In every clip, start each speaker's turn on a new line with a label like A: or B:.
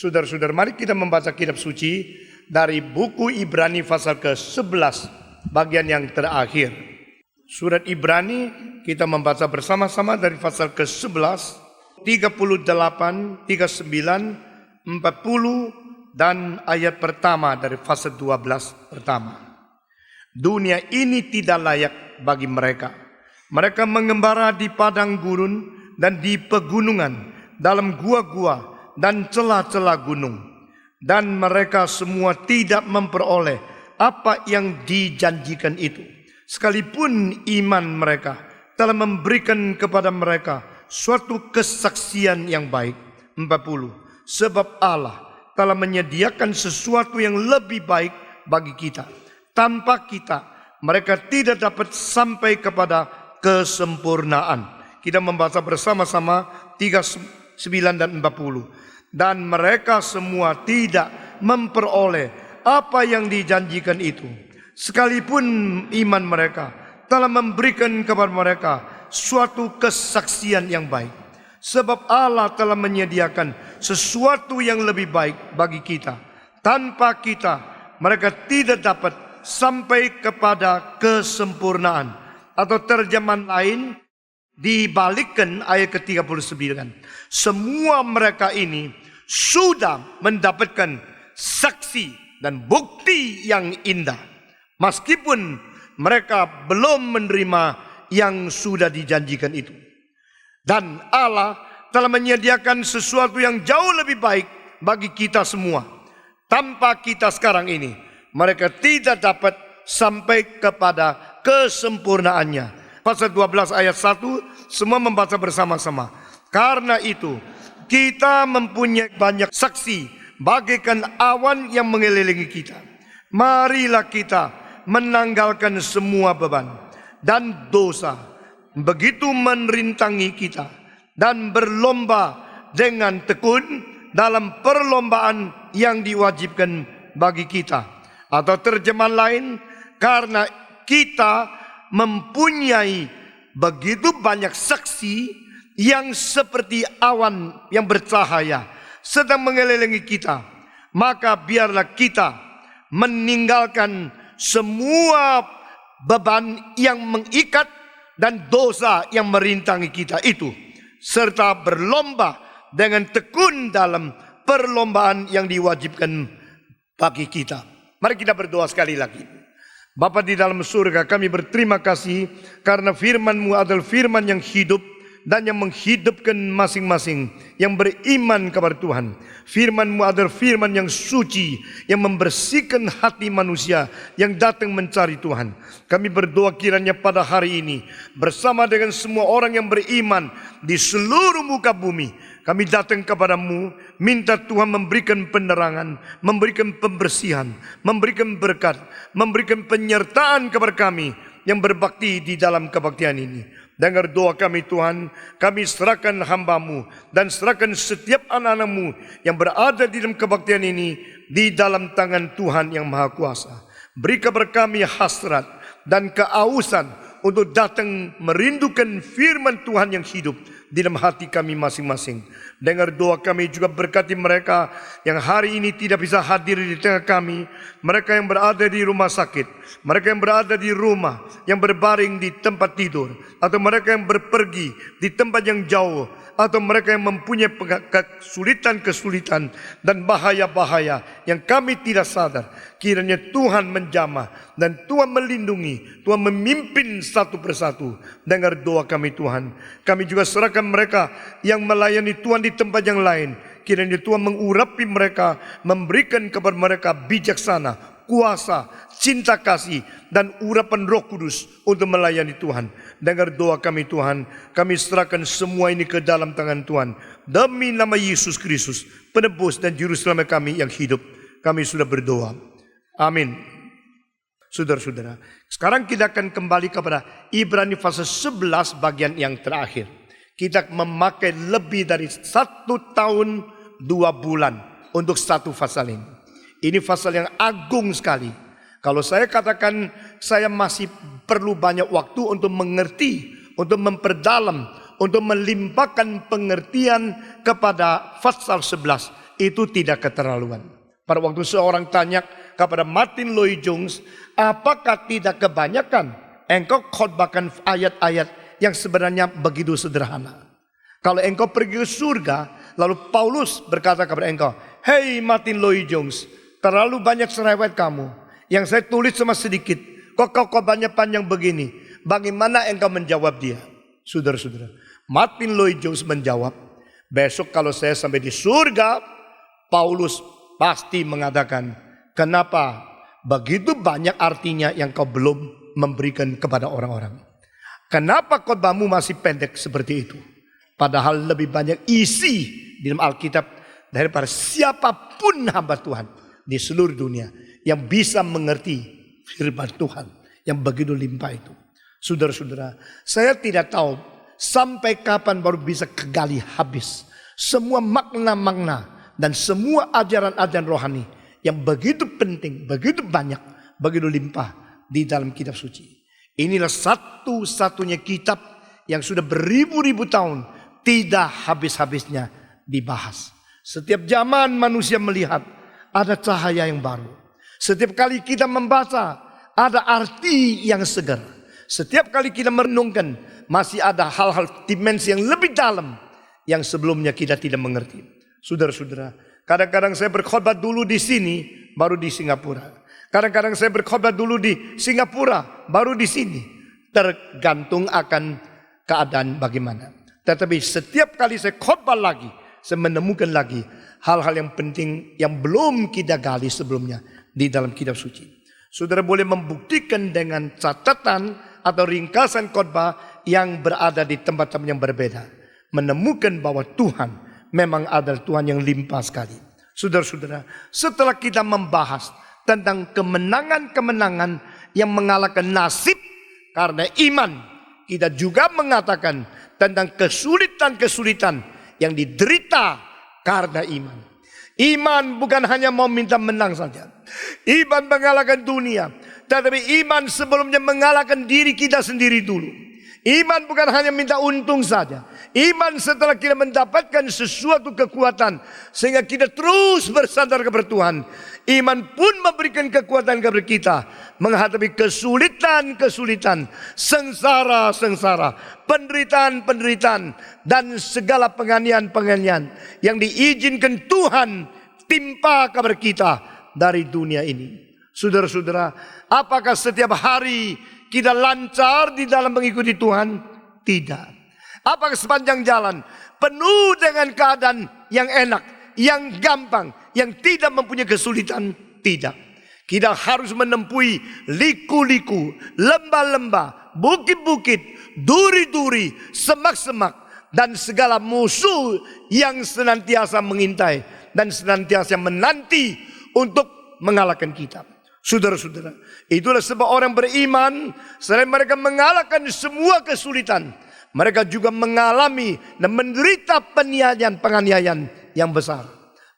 A: Saudara-saudara, mari kita membaca kitab suci dari buku Ibrani pasal ke-11, bagian yang terakhir. Surat Ibrani kita membaca bersama-sama dari pasal ke-11, 38, 39, 40, dan ayat pertama dari pasal 12 pertama. Dunia ini tidak layak bagi mereka. Mereka mengembara di padang gurun dan di pegunungan, dalam gua-gua dan celah-celah gunung. Dan mereka semua tidak memperoleh apa yang dijanjikan itu. Sekalipun iman mereka telah memberikan kepada mereka suatu kesaksian yang baik. 40. Sebab Allah telah menyediakan sesuatu yang lebih baik bagi kita. Tanpa kita, mereka tidak dapat sampai kepada kesempurnaan. Kita membaca bersama-sama 39 dan 40. Dan mereka semua tidak memperoleh apa yang dijanjikan itu. Sekalipun iman mereka telah memberikan kepada mereka suatu kesaksian yang baik. Sebab Allah telah menyediakan sesuatu yang lebih baik bagi kita. Tanpa kita, mereka tidak dapat sampai kepada kesempurnaan. Atau terjemahan lain, dibalikkan ayat ke-39. Semua mereka ini sudah mendapatkan saksi dan bukti yang indah. Meskipun mereka belum menerima yang sudah dijanjikan itu. Dan Allah telah menyediakan sesuatu yang jauh lebih baik bagi kita semua. Tanpa kita sekarang ini, mereka tidak dapat sampai kepada kesempurnaannya. Pasal 12 ayat 1, semua membaca bersama-sama. Karena itu, kita mempunyai banyak saksi bagaikan awan yang mengelilingi kita. Marilah kita menanggalkan semua beban dan dosa begitu merintangi kita, dan berlomba dengan tekun dalam perlombaan yang diwajibkan bagi kita. Atau terjemahan lain, karena kita mempunyai begitu banyak saksi yang seperti awan yang bercahaya sedang mengelilingi kita, maka biarlah kita meninggalkan semua beban yang mengikat dan dosa yang merintangi kita itu, serta berlomba dengan tekun dalam perlombaan yang diwajibkan bagi kita. Mari kita berdoa sekali lagi. Bapa di dalam surga, kami berterima kasih karena firman-Mu adalah firman yang hidup dan yang menghidupkan masing-masing yang beriman kepada Tuhan. Firman-Mu adalah firman yang suci, yang membersihkan hati manusia yang datang mencari Tuhan. Kami berdoa kiranya pada hari ini, bersama dengan semua orang yang beriman di seluruh muka bumi, kami datang kepadamu, minta Tuhan memberikan penerangan, memberikan pembersihan, memberikan berkat, memberikan penyertaan kepada kami yang berbakti di dalam kebaktian ini. Dengar doa kami Tuhan, kami serahkan hamba-Mu dan serahkan setiap anak-anak-Mu yang berada di dalam kebaktian ini di dalam tangan Tuhan yang Maha Kuasa. Beri kepada kami hasrat dan keausan untuk datang merindukan firman Tuhan yang hidup di dalam hati kami masing-masing. Dengar doa kami juga, berkati mereka yang hari ini tidak bisa hadir di tengah kami, mereka yang berada di rumah sakit, mereka yang berada di rumah, yang berbaring di tempat tidur, atau mereka yang berpergi di tempat yang jauh, atau mereka yang mempunyai kesulitan-kesulitan dan bahaya-bahaya yang kami tidak sadar. Kiranya Tuhan menjamah dan Tuhan melindungi, Tuhan memimpin satu persatu. Dengar doa kami Tuhan. Kami juga serahkan mereka yang melayani Tuhan di tempat yang lain. Kiranya Tuhan mengurapi mereka, memberikan kepada mereka bijaksana, kuasa, cinta kasih, dan urapan Roh Kudus untuk melayani Tuhan. Dengar doa kami Tuhan, kami serahkan semua ini ke dalam tangan Tuhan. Demi nama Yesus Kristus, penebus dan juru selamat kami yang hidup, kami sudah berdoa. Amin. Saudara-saudara, sekarang kita akan kembali kepada Ibrani pasal 11 bagian yang terakhir. Kita memakai lebih dari 1 tahun 2 bulan untuk satu pasal ini. Ini pasal yang agung sekali. Kalau saya katakan saya masih perlu banyak waktu untuk mengerti, untuk memperdalam, untuk melimpahkan pengertian kepada pasal 11. itu tidak keterlaluan. Pada waktu seorang tanya kepada Martin Lloyd Jones, apakah tidak kebanyakan engkau khotbahkan ayat-ayat yang sebenarnya begitu sederhana? Kalau engkau pergi ke surga, lalu Paulus berkata kepada engkau, "Hey Martin Lloyd Jones, terlalu banyak serewet kamu. Yang saya tulis cuma sedikit. Kok kau banyak panjang begini? Bagaimana engkau menjawab dia?" Saudara-saudara, Martin Lloyd Jones menjawab, "Besok kalau saya sampai di surga, Paulus pasti mengatakan, kenapa begitu banyak artinya yang kau belum memberikan kepada orang-orang? Kenapa khotbahmu masih pendek seperti itu? Padahal lebih banyak isi di dalam Alkitab daripada siapapun hamba Tuhan di seluruh dunia yang bisa mengerti firman Tuhan yang begitu limpah itu." Saudara-saudara, saya tidak tahu sampai kapan baru bisa kegali habis semua makna-makna dan semua ajaran-ajaran rohani yang begitu penting, begitu banyak, begitu limpah di dalam kitab suci. Inilah satu-satunya kitab yang sudah beribu-ribu tahun tidak habis-habisnya dibahas. Setiap zaman manusia melihat ada cahaya yang baru. Setiap kali kita membaca ada arti yang segar. Setiap kali kita merenungkan masih ada hal-hal dimensi yang lebih dalam yang sebelumnya kita tidak mengerti. Saudara-saudara, kadang-kadang saya berkhotbah dulu di sini, baru di Singapura. Kadang-kadang saya berkhotbah dulu di Singapura, baru di sini. Tergantung akan keadaan bagaimana. Tetapi setiap kali saya khotbah lagi, saya menemukan lagi hal-hal yang penting yang belum kita gali sebelumnya di dalam kitab suci. Saudara boleh membuktikan dengan catatan atau ringkasan khotbah yang berada di tempat-tempat yang berbeda. Menemukan bahwa Tuhan memang adalah Tuhan yang limpah sekali. Saudara-saudara, setelah kita membahas tentang kemenangan-kemenangan yang mengalahkan nasib karena iman, kita juga mengatakan tentang kesulitan-kesulitan yang diderita karena iman. Iman bukan hanya mau minta menang saja. Iman mengalahkan dunia. Tetapi iman sebelumnya mengalahkan diri kita sendiri dulu. Iman bukan hanya minta untung saja. Iman setelah kita mendapatkan sesuatu kekuatan sehingga kita terus bersandar kepada Tuhan. Iman pun memberikan kekuatan kepada kita menghadapi kesulitan-kesulitan, sengsara-sengsara, penderitaan-penderitaan dan segala penganiayaan-penganiayaan yang diizinkan Tuhan timpa kepada kita dari dunia ini. Saudara-saudara, apakah setiap hari kita lancar di dalam mengikuti Tuhan? Tidak. Apakah sepanjang jalan penuh dengan keadaan yang enak, yang gampang, yang tidak mempunyai kesulitan? Tidak. Kita harus menempuhi liku-liku, lembah-lembah, bukit-bukit, duri-duri, semak-semak, dan segala musuh yang senantiasa mengintai dan senantiasa menanti untuk mengalahkan kita. Saudara-saudara, itulah sebab orang beriman, selain mereka mengalahkan semua kesulitan, mereka juga mengalami dan menderita penganiayaan yang besar.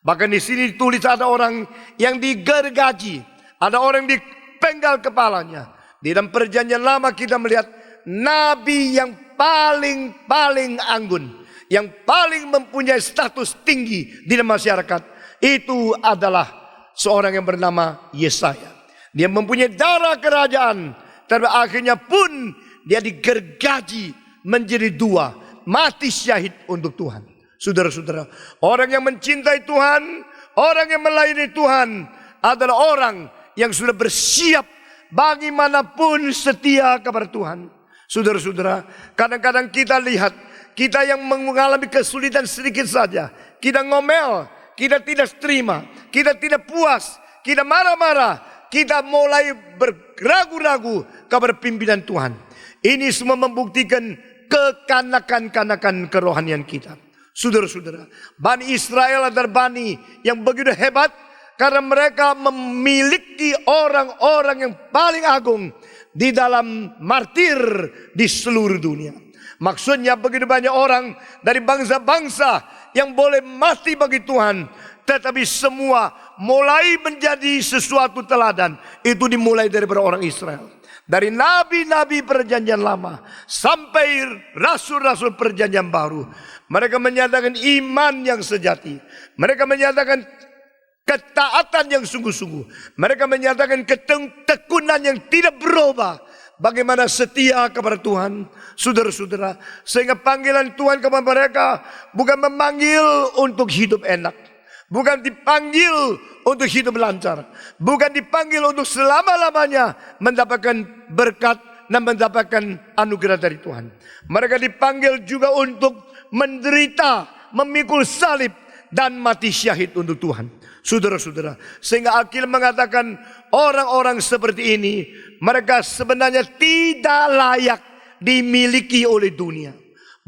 A: Bahkan di sini ditulis ada orang yang digergaji, ada orang yang dipenggal kepalanya. Di dalam perjanjian lama kita melihat nabi yang paling anggun, yang paling mempunyai status tinggi di masyarakat, itu adalah seorang yang bernama Yesaya. Dia mempunyai darah kerajaan, tapi akhirnya pun dia digergaji menjadi dua, mati syahid untuk Tuhan. Saudara-saudara, orang yang mencintai Tuhan, orang yang melayani Tuhan adalah orang yang sudah bersiap bagaimanapun setia kepada Tuhan. Saudara-saudara, kadang-kadang kita lihat, kita yang mengalami kesulitan sedikit saja, kita ngomel, kita tidak terima, kita tidak puas, kita marah-marah, kita mulai beragu-ragu kepada pimpinan Tuhan. Ini semua membuktikan kekanakan-kanakan kerohanian kita. Saudara-saudara, Bani Israel adalah Bani yang begitu hebat karena mereka memiliki orang-orang yang paling agung di dalam martir di seluruh dunia. Maksudnya begitu banyak orang dari bangsa-bangsa yang boleh mati bagi Tuhan, tetapi semua mulai menjadi sesuatu teladan. Itu dimulai daripada orang Israel. Dari nabi-nabi perjanjian lama sampai rasul-rasul perjanjian baru. Mereka menyatakan iman yang sejati. Mereka menyatakan ketaatan yang sungguh-sungguh. Mereka menyatakan ketekunan yang tidak berubah. Bagaimana setia kepada Tuhan, saudara-saudara. Sehingga panggilan Tuhan kepada mereka bukan memanggil untuk hidup enak. Bukan dipanggil untuk hidup lancar. Bukan dipanggil untuk selama-lamanya mendapatkan berkat dan mendapatkan anugerah dari Tuhan. Mereka dipanggil juga untuk menderita, memikul salib, dan mati syahid untuk Tuhan. Saudara-saudara, sehingga Alkitab mengatakan orang-orang seperti ini, mereka sebenarnya tidak layak dimiliki oleh dunia.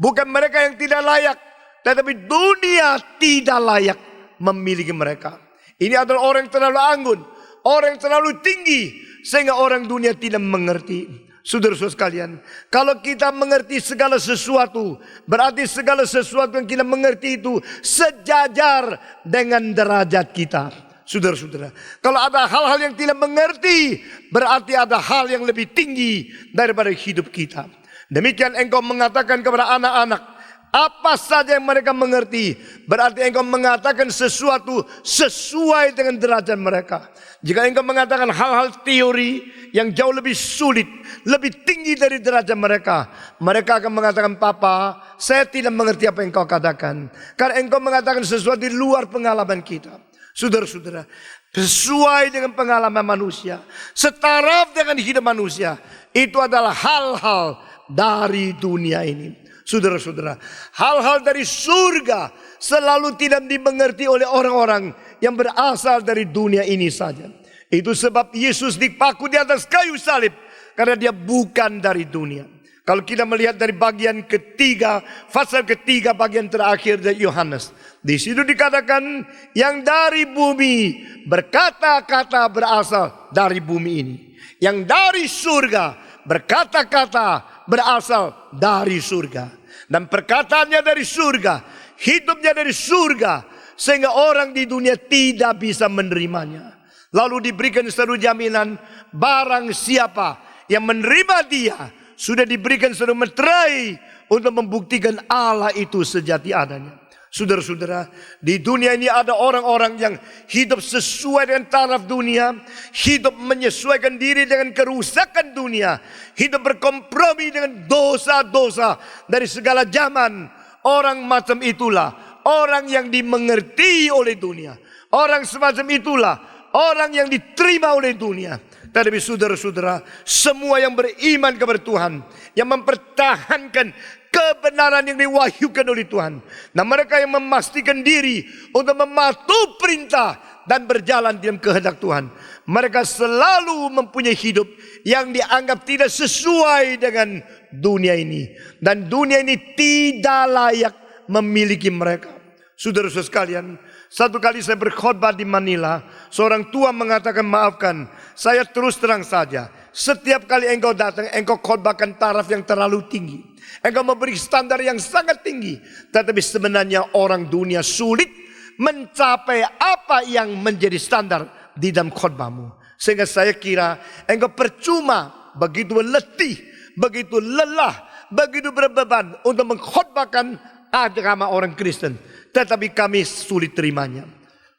A: Bukan mereka yang tidak layak, tetapi dunia tidak layak memiliki mereka. Ini adalah orang yang terlalu anggun, orang yang terlalu tinggi, sehingga orang dunia tidak mengerti. Saudara-saudara sekalian, kalau kita mengerti segala sesuatu, berarti segala sesuatu yang kita mengerti itu sejajar dengan derajat kita. Saudara-saudara, kalau ada hal-hal yang tidak mengerti, berarti ada hal yang lebih tinggi daripada hidup kita. Demikian engkau mengatakan kepada anak-anak, apa saja yang mereka mengerti, berarti engkau mengatakan sesuatu sesuai dengan derajat mereka. Jika engkau mengatakan hal-hal teori yang jauh lebih sulit, lebih tinggi dari derajat mereka, mereka akan mengatakan, Papa, saya tidak mengerti apa yang engkau katakan. Karena engkau mengatakan sesuatu di luar pengalaman kita. Saudara-saudara, sesuai dengan pengalaman manusia, setaraf dengan hidup manusia, itu adalah hal-hal dari dunia ini. Saudara-saudara, hal-hal dari surga selalu tidak dimengerti oleh orang-orang yang berasal dari dunia ini saja. Itu sebab Yesus dipaku di atas kayu salib, karena dia bukan dari dunia. Kalau kita melihat dari bagian ketiga, pasal ketiga bagian terakhir dari Yohanes, di situ dikatakan yang dari bumi berkata-kata berasal dari bumi ini. Yang dari surga berkata-kata berasal dari surga. Dan perkataannya dari surga, hidupnya dari surga, sehingga orang di dunia tidak bisa menerimanya. Lalu diberikan satu jaminan, barang siapa yang menerima dia, sudah diberikan satu meterai untuk membuktikan Allah itu sejati adanya. Saudara-saudara, di dunia ini ada orang-orang yang hidup sesuai dengan taraf dunia, hidup menyesuaikan diri dengan kerusakan dunia, hidup berkompromi dengan dosa-dosa dari segala zaman. Orang macam itulah orang yang dimengerti oleh dunia. Orang semacam itulah orang yang diterima oleh dunia. Tetapi saudara-saudara, semua yang beriman kepada Tuhan, yang mempertahankan kebenaran yang diwahyukan oleh Tuhan, dan mereka yang memastikan diri untuk mematuhi perintah dan berjalan dalam kehendak Tuhan, mereka selalu mempunyai hidup yang dianggap tidak sesuai dengan dunia ini, dan dunia ini tidak layak memiliki mereka. Saudara-saudara sekalian, satu kali saya berkhotbah di Manila, seorang tua mengatakan, maafkan, saya terus terang saja, setiap kali engkau datang, engkau khotbahkan taraf yang terlalu tinggi. Engkau memberi standar yang sangat tinggi. Tetapi sebenarnya orang dunia sulit mencapai apa yang menjadi standar di dalam khotbahmu. Sehingga saya kira engkau percuma, begitu letih, begitu lelah, begitu berbeban untuk mengkhotbahkan agama orang Kristen. Tetapi kami sulit terimanya.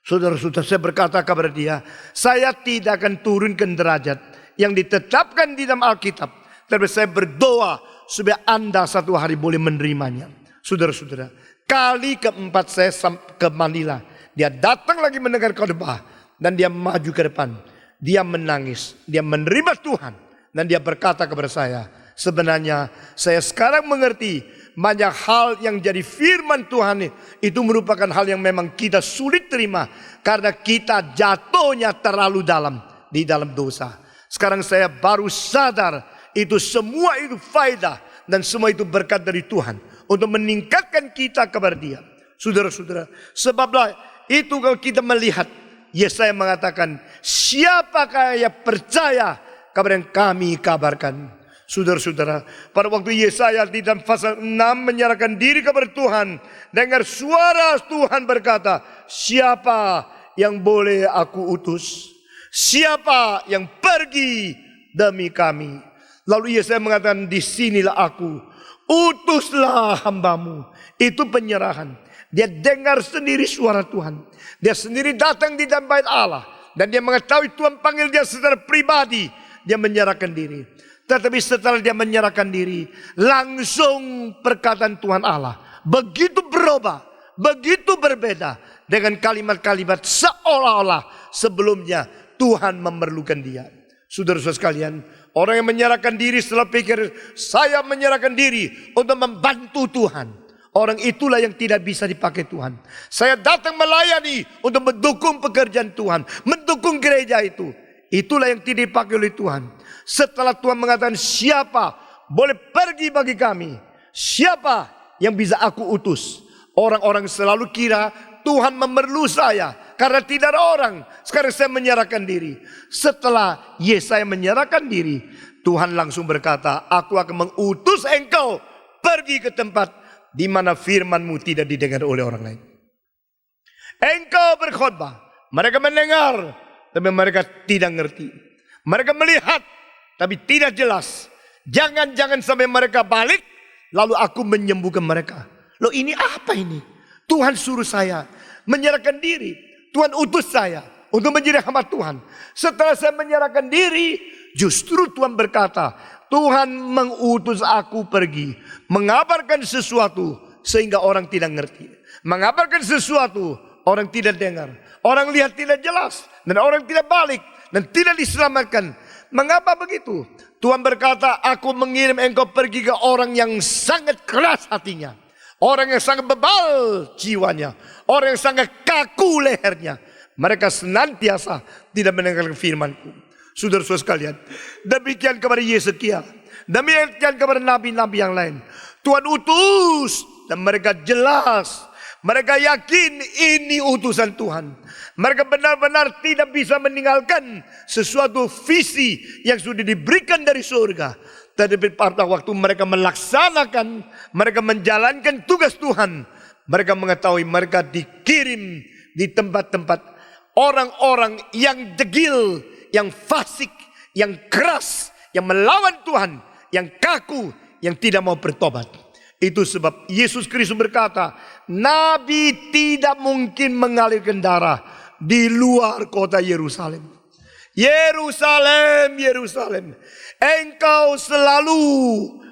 A: Saudara-saudara, saya berkata kepada dia, saya tidak akan turunkan derajat yang ditetapkan di dalam Alkitab. Tapi saya berdoa supaya Anda satu hari boleh menerimanya. Saudara-saudara, kali keempat saya ke Manila, dia datang lagi mendengar khotbah, dan dia maju ke depan. Dia menangis, dia menerima Tuhan, dan dia berkata kepada saya, sebenarnya saya sekarang mengerti banyak hal yang jadi firman Tuhan itu merupakan hal yang memang kita sulit terima, karena kita jatuhnya terlalu dalam di dalam dosa. Sekarang saya baru sadar itu semua itu faedah dan semua itu berkat dari Tuhan untuk meningkatkan kita kepada Dia. Saudara-saudara, sebablah itu kalau kita melihat, Yesaya mengatakan, siapakah yang percaya kepada yang kami kabarkan. Saudara-saudara, pada waktu Yesaya di dalam pasal 6 menyerahkan diri kepada Tuhan, dengar suara Tuhan berkata, siapa yang boleh aku utus? Siapa yang pergi demi kami? Lalu Yesaya mengatakan, di sinilah aku, utuslah hambamu. Itu penyerahan. Dia dengar sendiri suara Tuhan. Dia sendiri datang di dalam bait Allah. Dan dia mengetahui Tuhan panggil dia secara pribadi. Dia menyerahkan diri. Tetapi setelah dia menyerahkan diri, langsung perkataan Tuhan Allah begitu berubah, begitu berbeda dengan kalimat-kalimat seolah-olah sebelumnya Tuhan memerlukan dia. Saudara-saudara sekalian, orang yang menyerahkan diri setelah pikir saya menyerahkan diri untuk membantu Tuhan, orang itulah yang tidak bisa dipakai Tuhan. Saya datang melayani untuk mendukung pekerjaan Tuhan, mendukung gereja itu. Itulah yang tidak dipakai oleh Tuhan. Setelah Tuhan mengatakan siapa boleh pergi bagi kami, siapa yang bisa aku utus, orang-orang selalu kira Tuhan memerlu saya karena tidak ada orang. Sekarang saya menyerahkan diri. Setelah Yesaya menyerahkan diri, Tuhan langsung berkata, aku akan mengutus engkau pergi ke tempat di mana firman-Mu tidak didengar oleh orang lain. Engkau berkhotbah, mereka mendengar, tapi mereka tidak ngerti. Mereka melihat, tapi tidak jelas. Jangan-jangan sampai mereka balik, lalu aku menyembuhkan mereka. Loh, ini apa ini? Tuhan suruh saya menyerahkan diri. Tuhan utus saya untuk menjadi hamba Tuhan. Setelah saya menyerahkan diri, justru Tuhan berkata, Tuhan mengutus aku pergi, mengabarkan sesuatu sehingga orang tidak ngerti. Mengabarkan sesuatu, orang tidak dengar. Orang lihat tidak jelas. Dan orang tidak balik. Dan tidak diselamatkan. Mengapa begitu? Tuhan berkata, aku mengirim engkau pergi ke orang yang sangat keras hatinya. Orang yang sangat bebal jiwanya. Orang yang sangat kaku lehernya. Mereka senantiasa tidak mendengarkan firman-Ku. Saudara-saudara sekalian, demikian kepada Yesekiel. Demikian kepada nabi-nabi yang lain. Tuhan utus dan mereka jelas. Mereka yakin ini utusan Tuhan. Mereka benar-benar tidak bisa meninggalkan sesuatu visi yang sudah diberikan dari surga. Tetapi pada waktu mereka melaksanakan, mereka menjalankan tugas Tuhan, mereka mengetahui mereka dikirim di tempat-tempat orang-orang yang degil, yang fasik, yang keras, yang melawan Tuhan, yang kaku, yang tidak mau bertobat. Itu sebab Yesus Kristus berkata, Nabi tidak mungkin mengalirkan darah di luar kota Yerusalem. Yerusalem, Yerusalem, engkau selalu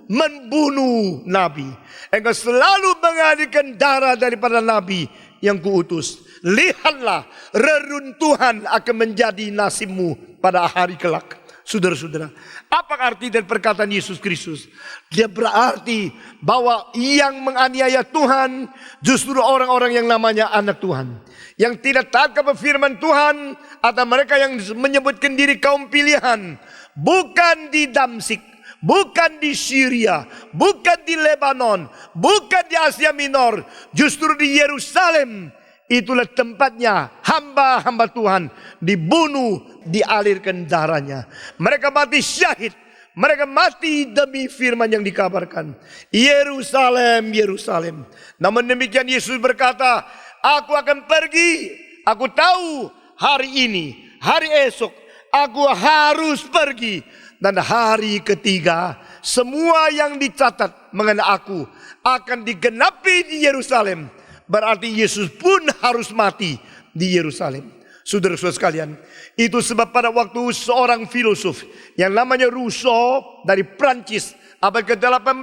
A: membunuh nabi. Engkau selalu mengalirkan darah daripada nabi yang kuutus. Lihatlah, reruntuhan akan menjadi nasibmu pada hari kelak. Saudara-saudara, apa arti dari perkataan Yesus Kristus? Dia berarti bahwa yang menganiaya Tuhan justru orang-orang yang namanya anak Tuhan, yang tidak taat kepada firman Tuhan, atau mereka yang menyebutkan diri kaum pilihan. Bukan di Damsyik, bukan di Syria, bukan di Lebanon, bukan di Asia Minor, justru di Yerusalem. Itulah tempatnya hamba-hamba Tuhan dibunuh, dialirkan darahnya. Mereka mati syahid. Mereka mati demi firman yang dikabarkan. Yerusalem, Yerusalem. Namun demikian Yesus berkata, aku akan pergi. Aku tahu hari ini, hari esok, aku harus pergi. Dan hari ketiga, semua yang dicatat mengenai aku akan digenapi di Yerusalem. Berarti Yesus pun harus mati di Yerusalem. Saudara-saudara sekalian, itu sebab pada waktu seorang filosof yang namanya Rousseau dari Prancis abad ke-18,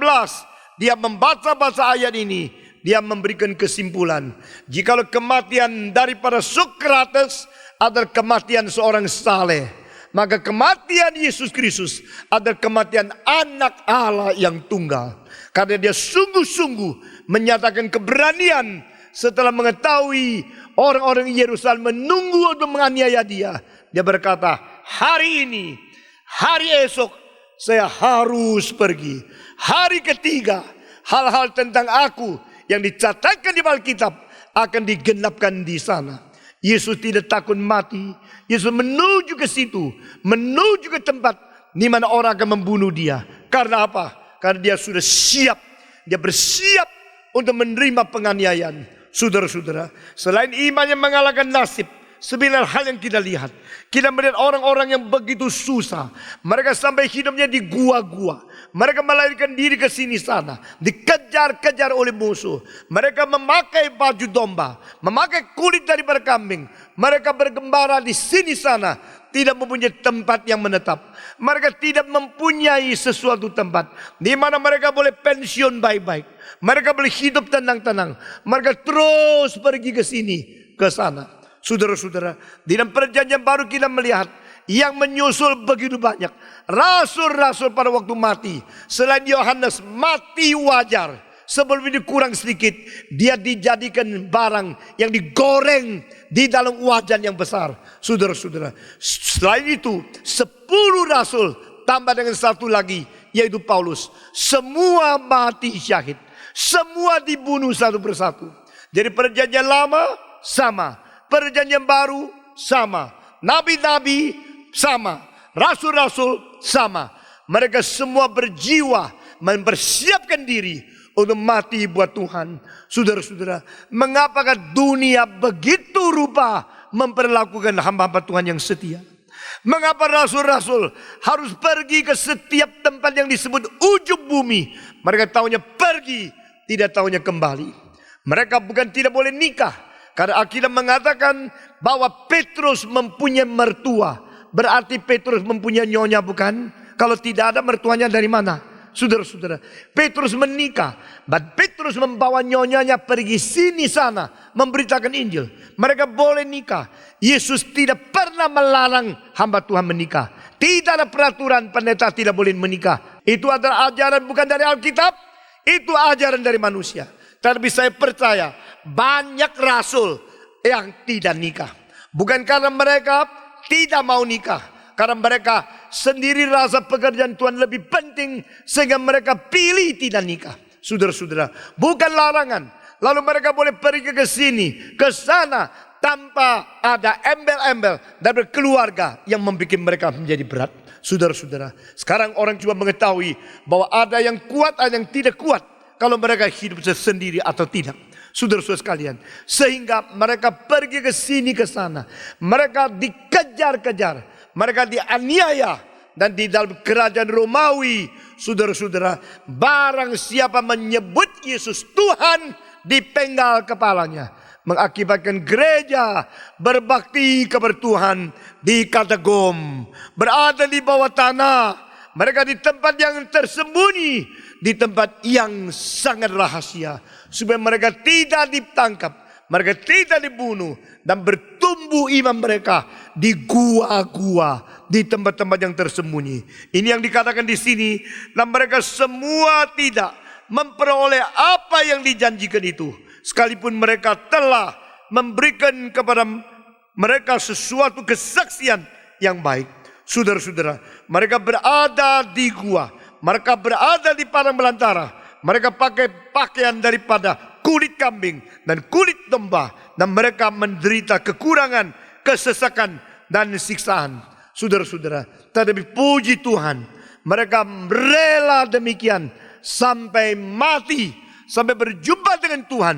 A: dia membaca ayat ini, dia memberikan kesimpulan, jikalau kematian daripada Sokrates adalah kematian seorang saleh, maka kematian Yesus Kristus adalah kematian anak Allah yang tunggal. Karena dia sungguh-sungguh menyatakan keberanian. Setelah mengetahui orang-orang Yerusalem menunggu untuk menganiaya dia, dia berkata, hari ini, hari esok, saya harus pergi. Hari ketiga, hal-hal tentang aku yang dicatatkan di Alkitab akan digenapkan di sana. Yesus tidak takut mati. Yesus menuju ke situ, menuju ke tempat di mana orang akan membunuh dia. Karena apa? Karena dia sudah siap. Dia bersiap untuk menerima penganiayaan. Saudara-saudara, selain iman yang mengalahkan nasib, 9 hal yang kita lihat. Kita melihat orang-orang yang begitu susah. Mereka sampai hidupnya di gua-gua. Mereka melarikan diri ke sini sana. Dikejar-kejar oleh musuh. Mereka memakai baju domba. Memakai kulit daripada kambing. Mereka bergembara di sini sana. Tidak mempunyai tempat yang menetap. Mereka tidak mempunyai sesuatu tempat di mana mereka boleh pensiun baik-baik. Mereka boleh hidup tenang-tenang. Mereka terus pergi ke sini, ke sana. Saudara-saudara, di dalam perjanjian baru kita melihat yang menyusul begitu banyak. Rasul-rasul pada waktu mati, selain Yohanes mati wajar. Sebelum ini kurang sedikit, dia dijadikan barang yang digoreng di dalam wajan yang besar. Saudara-saudara, selain itu 10 rasul tambah dengan satu lagi, yaitu Paulus. Semua mati syahid. Semua dibunuh satu persatu. Jadi perjanjian lama sama, perjanjian baru sama, nabi-nabi sama, rasul-rasul sama. Mereka semua berjiwa mempersiapkan diri untuk mati buat Tuhan. Saudara-saudara, mengapakah dunia begitu rupa memperlakukan hamba-hamba Tuhan yang setia? Mengapa rasul-rasul harus pergi ke setiap tempat yang disebut ujung bumi? Mereka tahunya pergi, tidak tahunya kembali. Mereka bukan tidak boleh nikah, karena Alkitab mengatakan bahwa Petrus mempunyai mertua. Berarti Petrus mempunyai nyonya, bukan? Kalau tidak ada, mertuanya dari mana? Saudara-saudara, Petrus menikah. Dan Petrus membawa nyonyanya pergi sini sana memberitakan Injil. Mereka boleh nikah. Yesus tidak pernah melarang hamba Tuhan menikah. Tidak ada peraturan pendeta tidak boleh menikah. Itu adalah ajaran bukan dari Alkitab. Itu ajaran dari manusia. Tapi saya percaya banyak rasul yang tidak nikah. Bukan karena mereka tidak mau nikah. Karena mereka sendiri rasa pekerjaan Tuhan lebih penting. Sehingga mereka pilih tidak nikah. Saudara-saudara, bukan larangan. Lalu mereka boleh pergi ke sini, ke sana, tanpa ada embel-embel dari keluarga yang membuat mereka menjadi berat. Saudara-saudara, sekarang orang cuma mengetahui bahwa ada yang kuat, ada yang tidak kuat. Kalau mereka hidup sendiri atau tidak. Saudara-saudara sekalian, sehingga mereka pergi ke sini ke sana. Mereka dikejar-kejar, mereka dianiaya. Dan di dalam kerajaan Romawi, saudara-saudara, barang siapa menyebut Yesus Tuhan, dipenggal kepalanya. Mengakibatkan gereja berbakti kepada Tuhan di katagom, berada di bawah tanah. Mereka di tempat yang tersembunyi, di tempat yang sangat rahasia, supaya mereka tidak ditangkap, mereka tidak dibunuh, dan bertumbuh iman mereka di gua-gua, di tempat-tempat yang tersembunyi. Ini yang dikatakan di sini, dan mereka semua tidak memperoleh apa yang dijanjikan itu, sekalipun mereka telah memberikan kepada mereka sesuatu kesaksian yang baik. Saudara-saudara, mereka berada di gua, mereka berada di padang belantara, mereka pakai pakaian daripada kulit kambing dan kulit domba, dan mereka menderita kekurangan, kesesakan, dan siksaan. Saudara-saudara, tetapi puji Tuhan, mereka rela demikian sampai mati, sampai berjumpa dengan Tuhan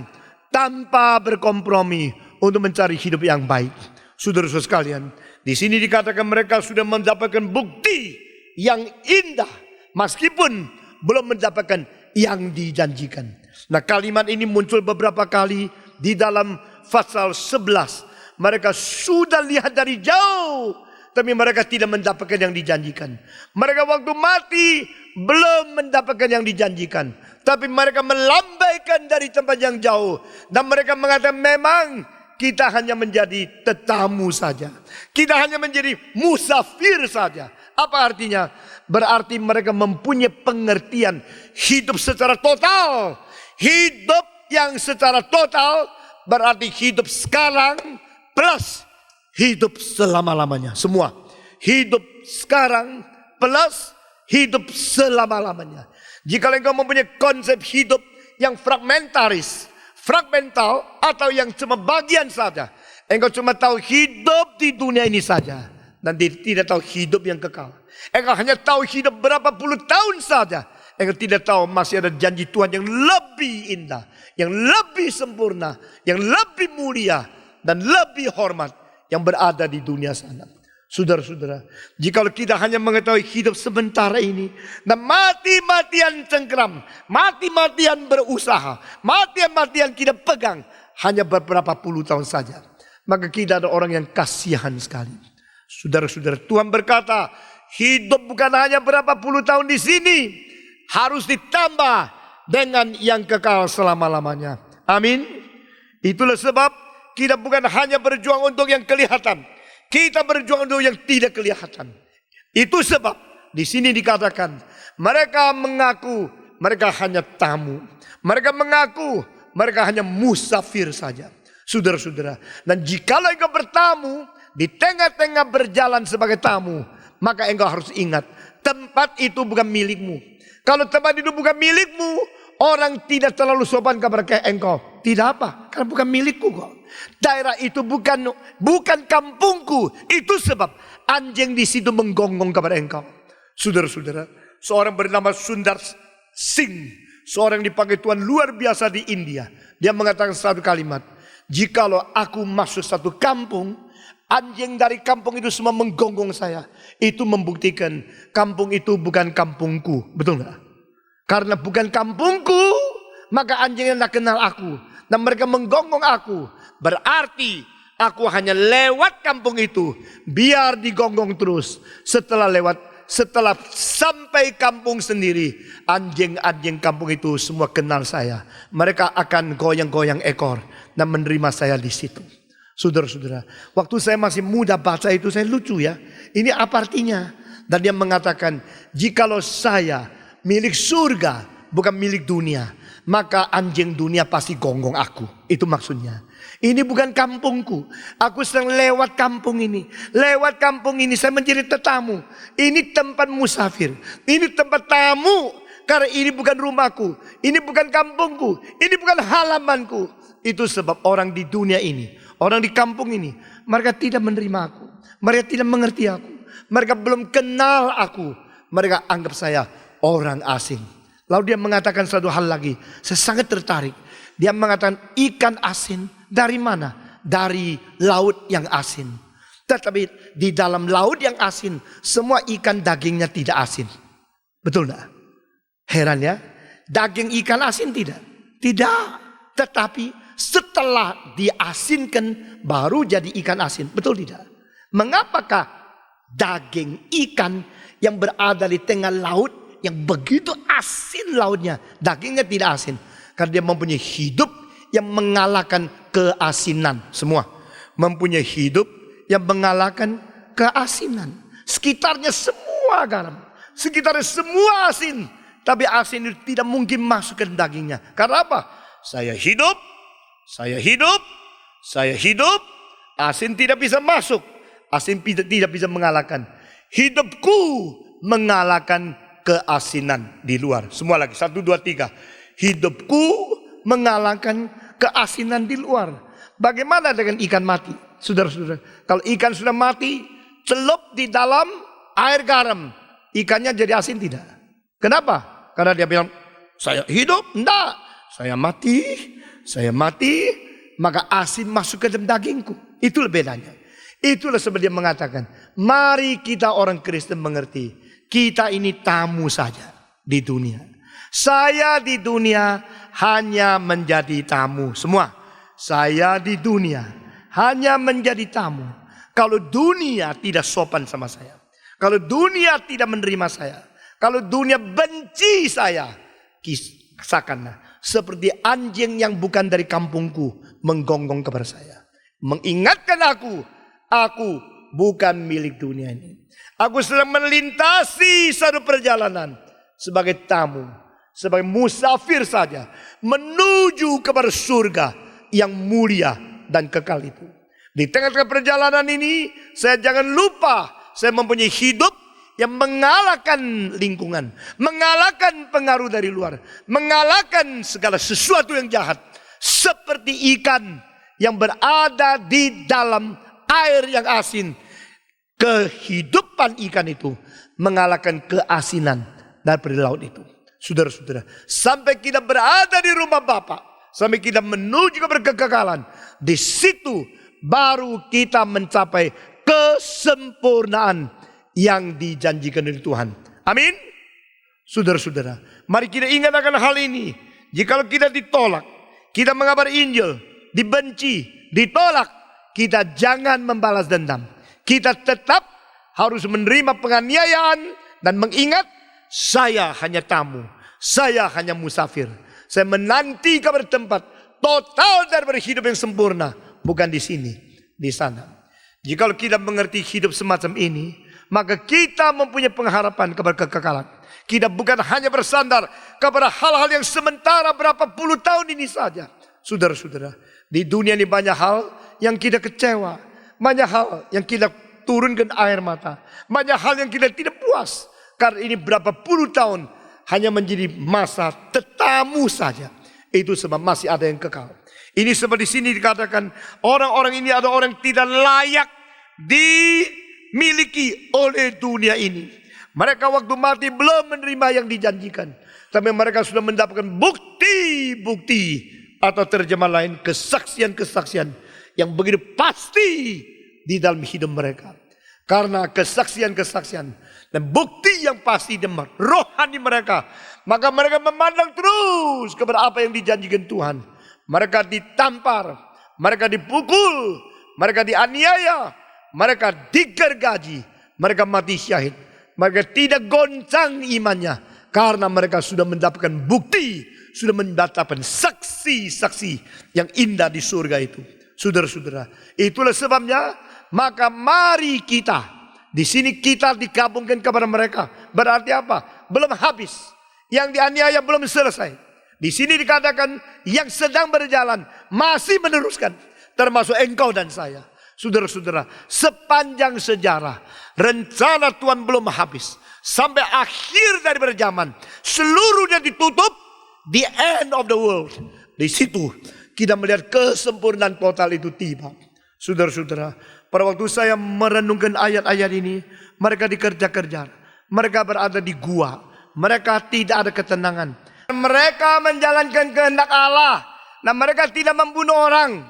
A: tanpa berkompromi untuk mencari hidup yang baik. Saudara-saudara sekalian, di sini dikatakan mereka sudah mendapatkan bukti yang indah, meskipun belum mendapatkan yang dijanjikan. Nah, kalimat ini muncul beberapa kali di dalam pasal 11. Mereka sudah lihat dari jauh, tapi mereka tidak mendapatkan yang dijanjikan. Mereka waktu mati belum mendapatkan yang dijanjikan, tapi mereka melambaikan dari tempat yang jauh. Dan mereka mengatakan memang kita hanya menjadi tetamu saja. Kita hanya menjadi musafir saja. Apa artinya? Berarti mereka mempunyai pengertian hidup secara total. Hidup yang secara total berarti hidup sekarang plus hidup selama-lamanya. Semua. Hidup sekarang plus hidup selama-lamanya. Jika engkau mempunyai konsep hidup yang fragmental atau yang cuma bagian saja, engkau cuma tahu hidup di dunia ini saja dan tidak tahu hidup yang kekal. Engkau hanya tahu hidup berapa puluh tahun saja, engkau tidak tahu masih ada janji Tuhan yang lebih indah, yang lebih sempurna, yang lebih mulia dan lebih hormat, yang berada di dunia sana. Saudara-saudara, jikalau kita hanya mengetahui hidup sementara ini dan mati-matian cengkeram, mati-matian berusaha, mati-matian kita pegang hanya beberapa puluh tahun saja, maka kita ada orang yang kasihan sekali. Saudara-saudara, Tuhan berkata, hidup bukan hanya berapa puluh tahun di sini, harus ditambah dengan yang kekal selama-lamanya. Amin. Itulah sebab kita bukan hanya berjuang untuk yang kelihatan, kita berjuang untuk yang tidak kelihatan. Itu sebab di sini dikatakan mereka mengaku mereka hanya tamu. Mereka mengaku mereka hanya musafir saja. Saudara-saudara, dan jikalau engkau bertamu di tengah-tengah berjalan sebagai tamu, maka engkau harus ingat tempat itu bukan milikmu. Kalau tempat itu bukan milikmu, orang tidak terlalu sopan kepada engkau. Tidak apa, karena bukan milikku kok. Daerah itu bukan kampungku. Itu sebab anjing di situ menggonggong kepada engkau. Saudara-saudara, seorang bernama Sundar Singh, seorang yang dipakai Tuhan luar biasa di India. Dia mengatakan satu kalimat, jikalau aku masuk satu kampung, anjing dari kampung itu semua menggonggong saya. Itu membuktikan kampung itu bukan kampungku. Betul nggak? Karena bukan kampungku, maka anjingnya tidak kenal aku. Dan mereka menggonggong aku. Berarti aku hanya lewat kampung itu. Biar digonggong terus. Setelah sampai kampung sendiri, anjing-anjing kampung itu semua kenal saya. Mereka akan goyang-goyang ekor dan menerima saya di situ. Saudara-saudara, waktu saya masih muda baca itu saya lucu ya. Ini apa artinya? Dan dia mengatakan, jikalau saya milik surga, bukan milik dunia, maka anjing dunia pasti gonggong aku. Itu maksudnya. Ini bukan kampungku. Aku sedang lewat kampung ini. Lewat kampung ini saya menjadi tetamu. Ini tempat musafir. Ini tempat tamu. Karena ini bukan rumahku. Ini bukan kampungku. Ini bukan halamanku. Itu sebab orang di dunia ini, orang di kampung ini, mereka tidak menerima aku. Mereka tidak mengerti aku. Mereka belum kenal aku. Mereka anggap saya orang asing. Lalu dia mengatakan satu hal lagi. Saya sangat tertarik. Dia mengatakan ikan asin dari mana? Dari laut yang asin. Tetapi di dalam laut yang asin, semua ikan dagingnya tidak asin. Betul tidak? Heran ya. Daging ikan asin tidak? Tidak. Tetapi setelah diasinkan baru jadi ikan asin. Betul tidak? Mengapakah daging ikan yang berada di tengah laut yang begitu asin lautnya, dagingnya tidak asin? Karena dia mempunyai hidup yang mengalahkan keasinan. Semua mempunyai hidup yang mengalahkan keasinan. Sekitarnya semua garam, sekitarnya semua asin. Tapi asin itu tidak mungkin masuk ke dagingnya. Karena apa? Saya hidup, saya hidup, saya hidup. Asin tidak bisa masuk. Asin tidak bisa mengalahkan. Hidupku mengalahkan keasinan di luar. Semua lagi, 1, 2, 3. Hidupku mengalahkan keasinan di luar. Bagaimana dengan ikan mati? Saudara-saudara, kalau ikan sudah mati, celup di dalam air garam, ikannya jadi asin tidak? Kenapa? Karena dia bilang, saya hidup, enggak. Saya mati, maka asin masuk ke dalam dagingku. Itulah bedanya. Itulah sebab dia mengatakan, mari kita orang Kristen mengerti, kita ini tamu saja di dunia. Saya di dunia hanya menjadi tamu. Semua, saya di dunia hanya menjadi tamu. Kalau dunia tidak sopan sama saya, kalau dunia tidak menerima saya, kalau dunia benci saya, kisahkanlah seperti anjing yang bukan dari kampungku menggonggong kepada saya, mengingatkan aku bukan milik dunia ini. Aku sedang melintasi satu perjalanan sebagai tamu, sebagai musafir saja, menuju kepada surga yang mulia dan kekal itu. Di tengah-tengah perjalanan ini, saya jangan lupa, saya mempunyai hidup yang mengalahkan lingkungan, mengalahkan pengaruh dari luar, mengalahkan segala sesuatu yang jahat. Seperti ikan yang berada di dalam air yang asin, kehidupan ikan itu mengalahkan keasinan dari laut itu. Saudara-saudara, sampai kita berada di rumah Bapa, sampai kita menuju kepada kekekalan, di situ baru kita mencapai kesempurnaan yang dijanjikan oleh Tuhan. Amin. Saudara-saudara, mari kita ingat akan hal ini. Jikalau kita ditolak, kita mengabari Injil, dibenci, ditolak, kita jangan membalas dendam. Kita tetap harus menerima penganiayaan dan mengingat, saya hanya tamu, saya hanya musafir. Saya menanti kepada tempat total daripada hidup yang sempurna, bukan di sini, di sana. Jikalau kita mengerti hidup semacam ini, maka kita mempunyai pengharapan kepada kekekalan. Kita bukan hanya bersandar kepada hal-hal yang sementara berapa puluh tahun ini saja. Saudara-saudara, di dunia ini banyak hal yang kita kecewa. Banyak hal yang kita turunkan air mata. Banyak hal yang kita tidak puas. Karena ini berapa puluh tahun hanya menjadi masa tetamu saja. Itu sebab masih ada yang kekal. Ini seperti sini dikatakan, orang-orang ini adalah orang yang tidak layak dimiliki oleh dunia ini. Mereka waktu mati belum menerima yang dijanjikan. Tapi mereka sudah mendapatkan bukti-bukti. Atau terjemah lain, kesaksian-kesaksian yang begitu pasti di dalam hidup mereka. Karena kesaksian-kesaksian dan bukti yang pasti di rohani mereka, maka mereka memandang terus kepada apa yang dijanjikan Tuhan. Mereka ditampar, mereka dipukul, mereka dianiaya, mereka digergaji, mereka mati syahid. Mereka tidak goncang imannya karena mereka sudah mendapatkan bukti, sudah mendapatkan saksi-saksi yang indah di surga itu. Saudara-saudara, itulah sebabnya maka mari kita di sini kita digabungkan kepada mereka. Berarti apa? Belum habis. Yang dianiaya belum selesai. Di sini dikatakan yang sedang berjalan masih meneruskan, termasuk engkau dan saya. Saudara-saudara, sepanjang sejarah rencana Tuhan belum habis. Sampai akhir daripada zaman, seluruhnya ditutup, the end of the world. Di situ kita melihat kesempurnaan total itu tiba. Saudara-saudara, pada waktu saya merenungkan ayat-ayat ini, mereka dikerja-kerja, mereka berada di gua, mereka tidak ada ketenangan. Mereka menjalankan kehendak Allah. Nah, mereka tidak membunuh orang.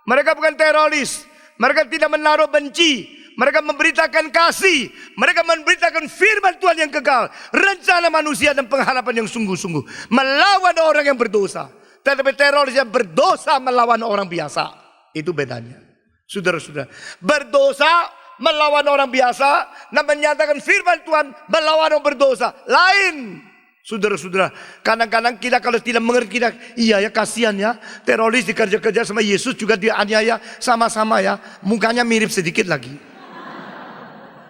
A: Mereka bukan teroris. Mereka tidak menaruh benci. Mereka memberitakan kasih. Mereka memberitakan firman Tuhan yang kekal. Rencana manusia dan pengharapan yang sungguh-sungguh. Melawan orang yang berdosa. Tetapi teroris yang berdosa melawan orang biasa. Itu bedanya. Saudara-saudara. Berdosa melawan orang biasa. Dan menyatakan firman Tuhan melawan orang berdosa. Lain. Saudara-saudara, kadang-kadang kita kalau tidak mengerti, kita, iya ya kasihan ya, teroris dikerja-kerja sama Yesus juga dianiaya sama-sama ya, mukanya mirip sedikit lagi.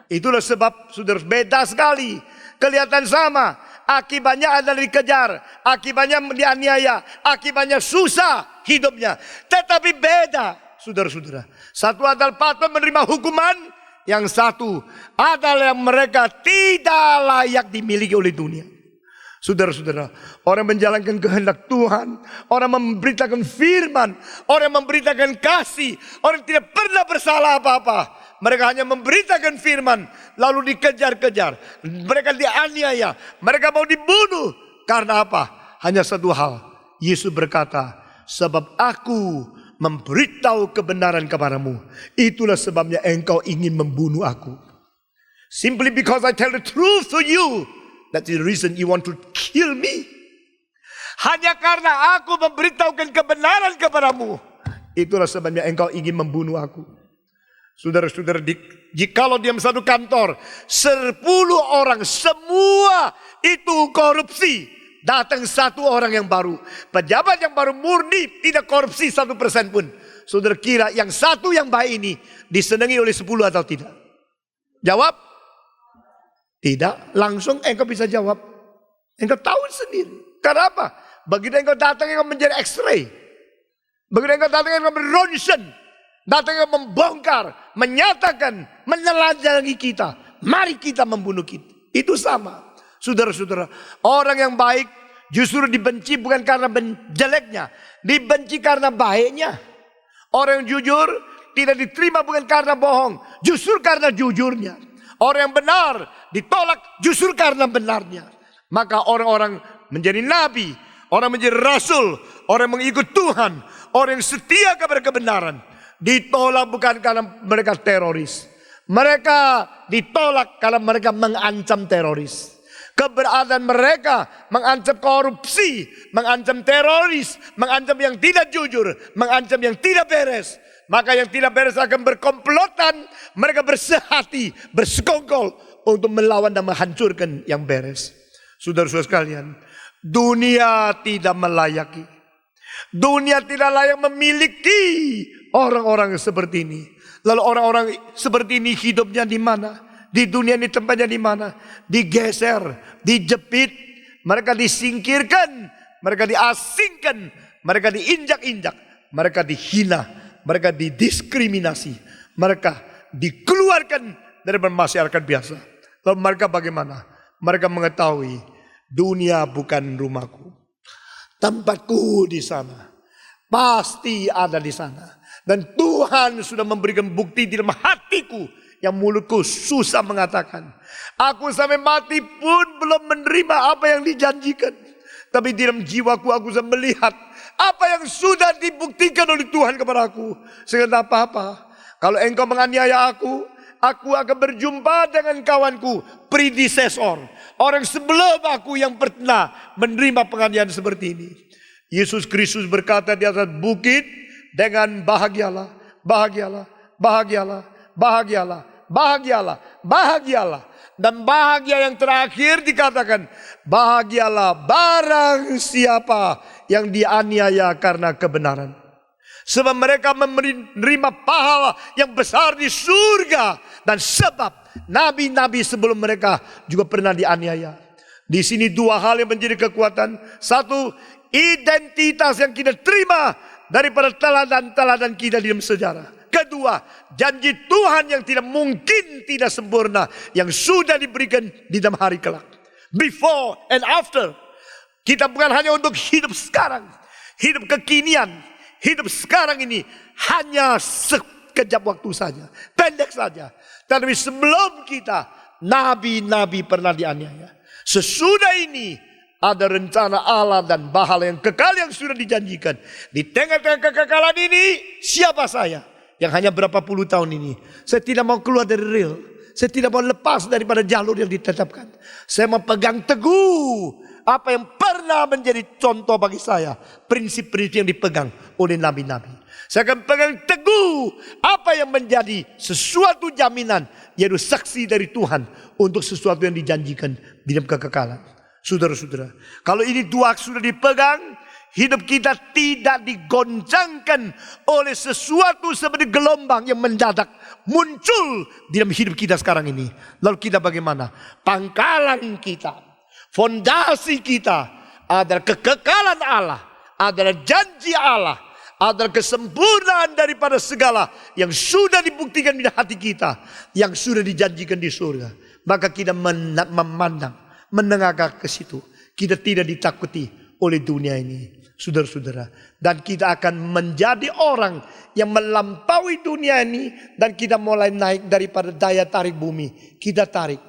A: Itulah sebab saudara, beda sekali, kelihatan sama, akibatnya adalah dikejar, akibatnya dianiaya, akibatnya susah hidupnya, tetapi beda, saudara-saudara. Satu adalah patut menerima hukuman, yang satu adalah yang mereka tidak layak dimiliki oleh dunia. Saudara-saudara, orang menjalankan kehendak Tuhan, orang memberitakan firman, orang memberitakan kasih, orang tidak pernah bersalah apa-apa. Mereka hanya memberitakan firman, lalu dikejar-kejar. Mereka dianiaya, mereka mau dibunuh. Karena apa? Hanya satu hal. Yesus berkata, sebab aku memberitahu kebenaran kepadamu. Itulah sebabnya engkau ingin membunuh aku. Simply because I tell the truth to you. That's the reason you want to kill me. Hanya karena aku memberitahukan kebenaran kepadamu. Itulah sebabnya engkau ingin membunuh aku. Saudara-saudara, jikalau diam satu kantor, 10 orang semua itu korupsi. Datang satu orang yang baru. Pejabat yang baru murni tidak korupsi 1% pun. Saudara kira yang satu yang baik ini disenangi oleh 10 atau tidak? Jawab. Tidak, langsung engkau bisa jawab. Engkau tahu sendiri. Karena apa? Begitu engkau datang, engkau menjadi X-ray. Begitu engkau datang, engkau ronsen. Datang engkau membongkar, menyatakan, menelanjangi kita. Mari kita membunuh kita. Itu sama. Saudara-saudara, orang yang baik justru dibenci bukan karena jeleknya. Dibenci karena baiknya. Orang yang jujur tidak diterima bukan karena bohong. Justru karena jujurnya. Orang yang benar ditolak justru karena benarnya. Maka orang-orang menjadi nabi, orang menjadi rasul, orang mengikut Tuhan, orang yang setia kepada kebenaran. Ditolak bukan karena mereka teroris. Mereka ditolak karena mereka mengancam teroris. Keberadaan mereka mengancam korupsi, mengancam teroris, mengancam yang tidak jujur, mengancam yang tidak beres. Maka yang tidak beres akan berkomplotan, mereka bersehati, bersekongkol untuk melawan dan menghancurkan yang beres. Saudara-saudara sekalian, dunia tidak melayaki. Dunia tidak layak memiliki orang-orang seperti ini. Lalu orang-orang seperti ini hidupnya di mana? Di dunia ini tempatnya di mana? Digeser, dijepit, mereka disingkirkan, mereka diasingkan, mereka diinjak-injak, mereka dihina, mereka didiskriminasi, mereka dikeluarkan dari masyarakat biasa. Lalu mereka bagaimana? Mereka mengetahui dunia bukan rumahku. Tempatku di sana. Pasti ada di sana. Dan Tuhan sudah memberikan bukti di dalam hatiku. Yang mulutku susah mengatakan. Aku sampai mati pun belum menerima apa yang dijanjikan. Tapi di dalam jiwaku aku sudah melihat. Apa yang sudah dibuktikan oleh Tuhan kepada aku. Sehingga tak apa-apa. Kalau engkau menganiaya aku akan berjumpa dengan kawanku, predecessor. Orang sebelum aku yang pernah menerima penganiayaan seperti ini. Yesus Kristus berkata di atas bukit dengan bahagialah, bahagialah, bahagialah, bahagialah, bahagialah, bahagialah. Dan bahagia yang terakhir dikatakan, bahagialah barang siapa yang dianiaya karena kebenaran. Sebab mereka menerima pahala yang besar di surga. Dan sebab nabi-nabi sebelum mereka juga pernah dianiaya. Di sini dua hal yang menjadi kekuatan. Satu, identitas yang kita terima daripada teladan-teladan kita di dalam sejarah. Kedua, janji Tuhan yang tidak mungkin tidak sempurna. Yang sudah diberikan di dalam hari kelak. Before and after. Kita bukan hanya untuk hidup sekarang. Hidup kekinian. Hidup sekarang ini hanya sekejap waktu saja. Pendek saja. Tapi sebelum kita, nabi-nabi pernah dianiaya. Sesudah ini, ada rencana Allah dan pahala yang kekal yang sudah dijanjikan. Di tengah-tengah kekekalan ini, siapa saya? Yang hanya berapa puluh tahun ini. Saya tidak mau keluar dari rel. Saya tidak mau lepas daripada jalur yang ditetapkan. Saya mau pegang teguh apa yang pernah menjadi contoh bagi saya. Prinsip-prinsip yang dipegang oleh nabi-nabi. Saya akan pegang teguh apa yang menjadi sesuatu jaminan. Yaitu saksi dari Tuhan untuk sesuatu yang dijanjikan di dalam kekekalan. Saudara-saudara, kalau ini dua sudah dipegang, hidup kita tidak digoncangkan oleh sesuatu seperti gelombang yang mendadak muncul di dalam hidup kita sekarang ini. Lalu kita bagaimana? Pangkalan kita, fondasi kita adalah kekekalan Allah, adalah janji Allah, adalah kesempurnaan daripada segala yang sudah dibuktikan di hati kita, yang sudah dijanjikan di surga. Maka kita memandang, menengah ke situ. Kita tidak ditakuti oleh dunia ini, saudara-saudara. Dan kita akan menjadi orang yang melampaui dunia ini. Dan kita mulai naik daripada daya tarik bumi. Kita tarik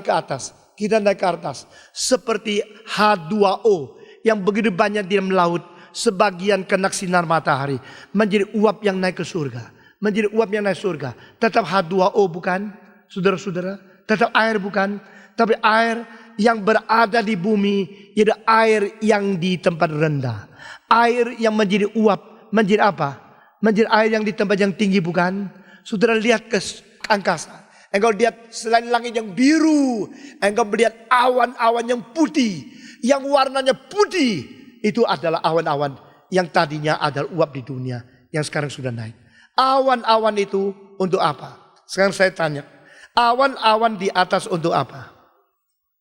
A: ke atas. Kita naik ke atas. Seperti H2O yang begitu banyak di dalam laut. Sebagian kena sinar matahari. Menjadi uap yang naik ke surga. Menjadi uap yang naik ke surga. Tetap H2O bukan, saudara-saudara? Tetap air bukan? Tapi air yang berada di bumi, yaitu air yang di tempat rendah. Air yang menjadi uap, menjadi apa? Menjadi air yang di tempat yang tinggi bukan? Saudara lihat ke angkasa. Engkau lihat selain langit yang biru, engkau melihat awan-awan yang putih. Yang warnanya putih, itu adalah awan-awan yang tadinya adalah uap di dunia. Yang sekarang sudah naik. Awan-awan itu untuk apa? Sekarang saya tanya. Awan-awan di atas untuk apa?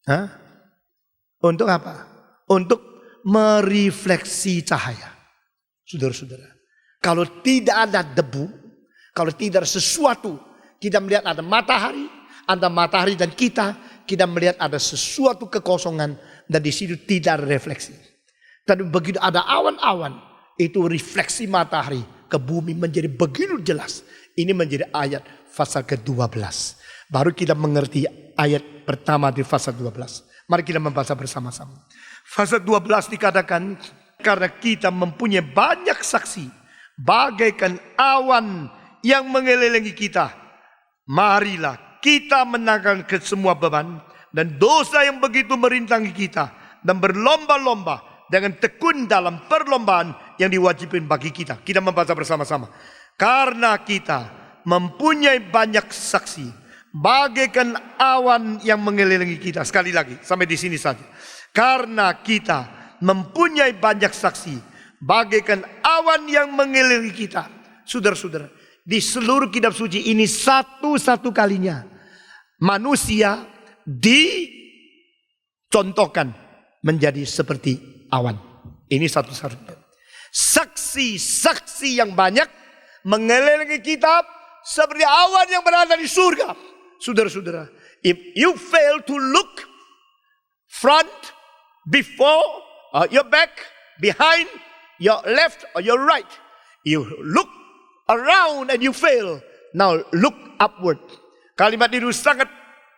A: Hah? Untuk apa? Untuk merefleksi cahaya. Saudara-saudara. Kalau tidak ada debu, kalau tidak ada sesuatu, kita melihat ada matahari, antara matahari dan kita melihat ada sesuatu kekosongan dan di situ tidak ada refleksi. Tapi begitu ada awan-awan, itu refleksi matahari ke bumi menjadi begitu jelas. Ini menjadi ayat pasal ke-12. Baru kita mengerti ayat pertama di pasal 12. Mari kita membaca bersama-sama. Pasal 12 dikatakan, karena kita mempunyai banyak saksi bagaikan awan yang mengelilingi kita. Marilah kita menanggalkan semua beban dan dosa yang begitu merintangi kita, dan berlomba-lomba dengan tekun dalam perlombaan yang diwajibkan bagi kita. Kita membaca bersama-sama. Karena kita mempunyai banyak saksi, bagaikan awan yang mengelilingi kita. Sekali lagi, sampai di sini saja. Karena kita mempunyai banyak saksi, bagaikan awan yang mengelilingi kita. Saudara-saudara, di seluruh kitab suci ini satu-satu kalinya manusia dicontohkan menjadi seperti awan. Ini satu-satunya. Saksi-saksi yang banyak mengelilingi kita seperti awan yang berada di surga. Saudara-saudara, if you fail to look front, before, your back, behind, your left or your right, you look around and you fail. Now look upward. Kalimat itu sangat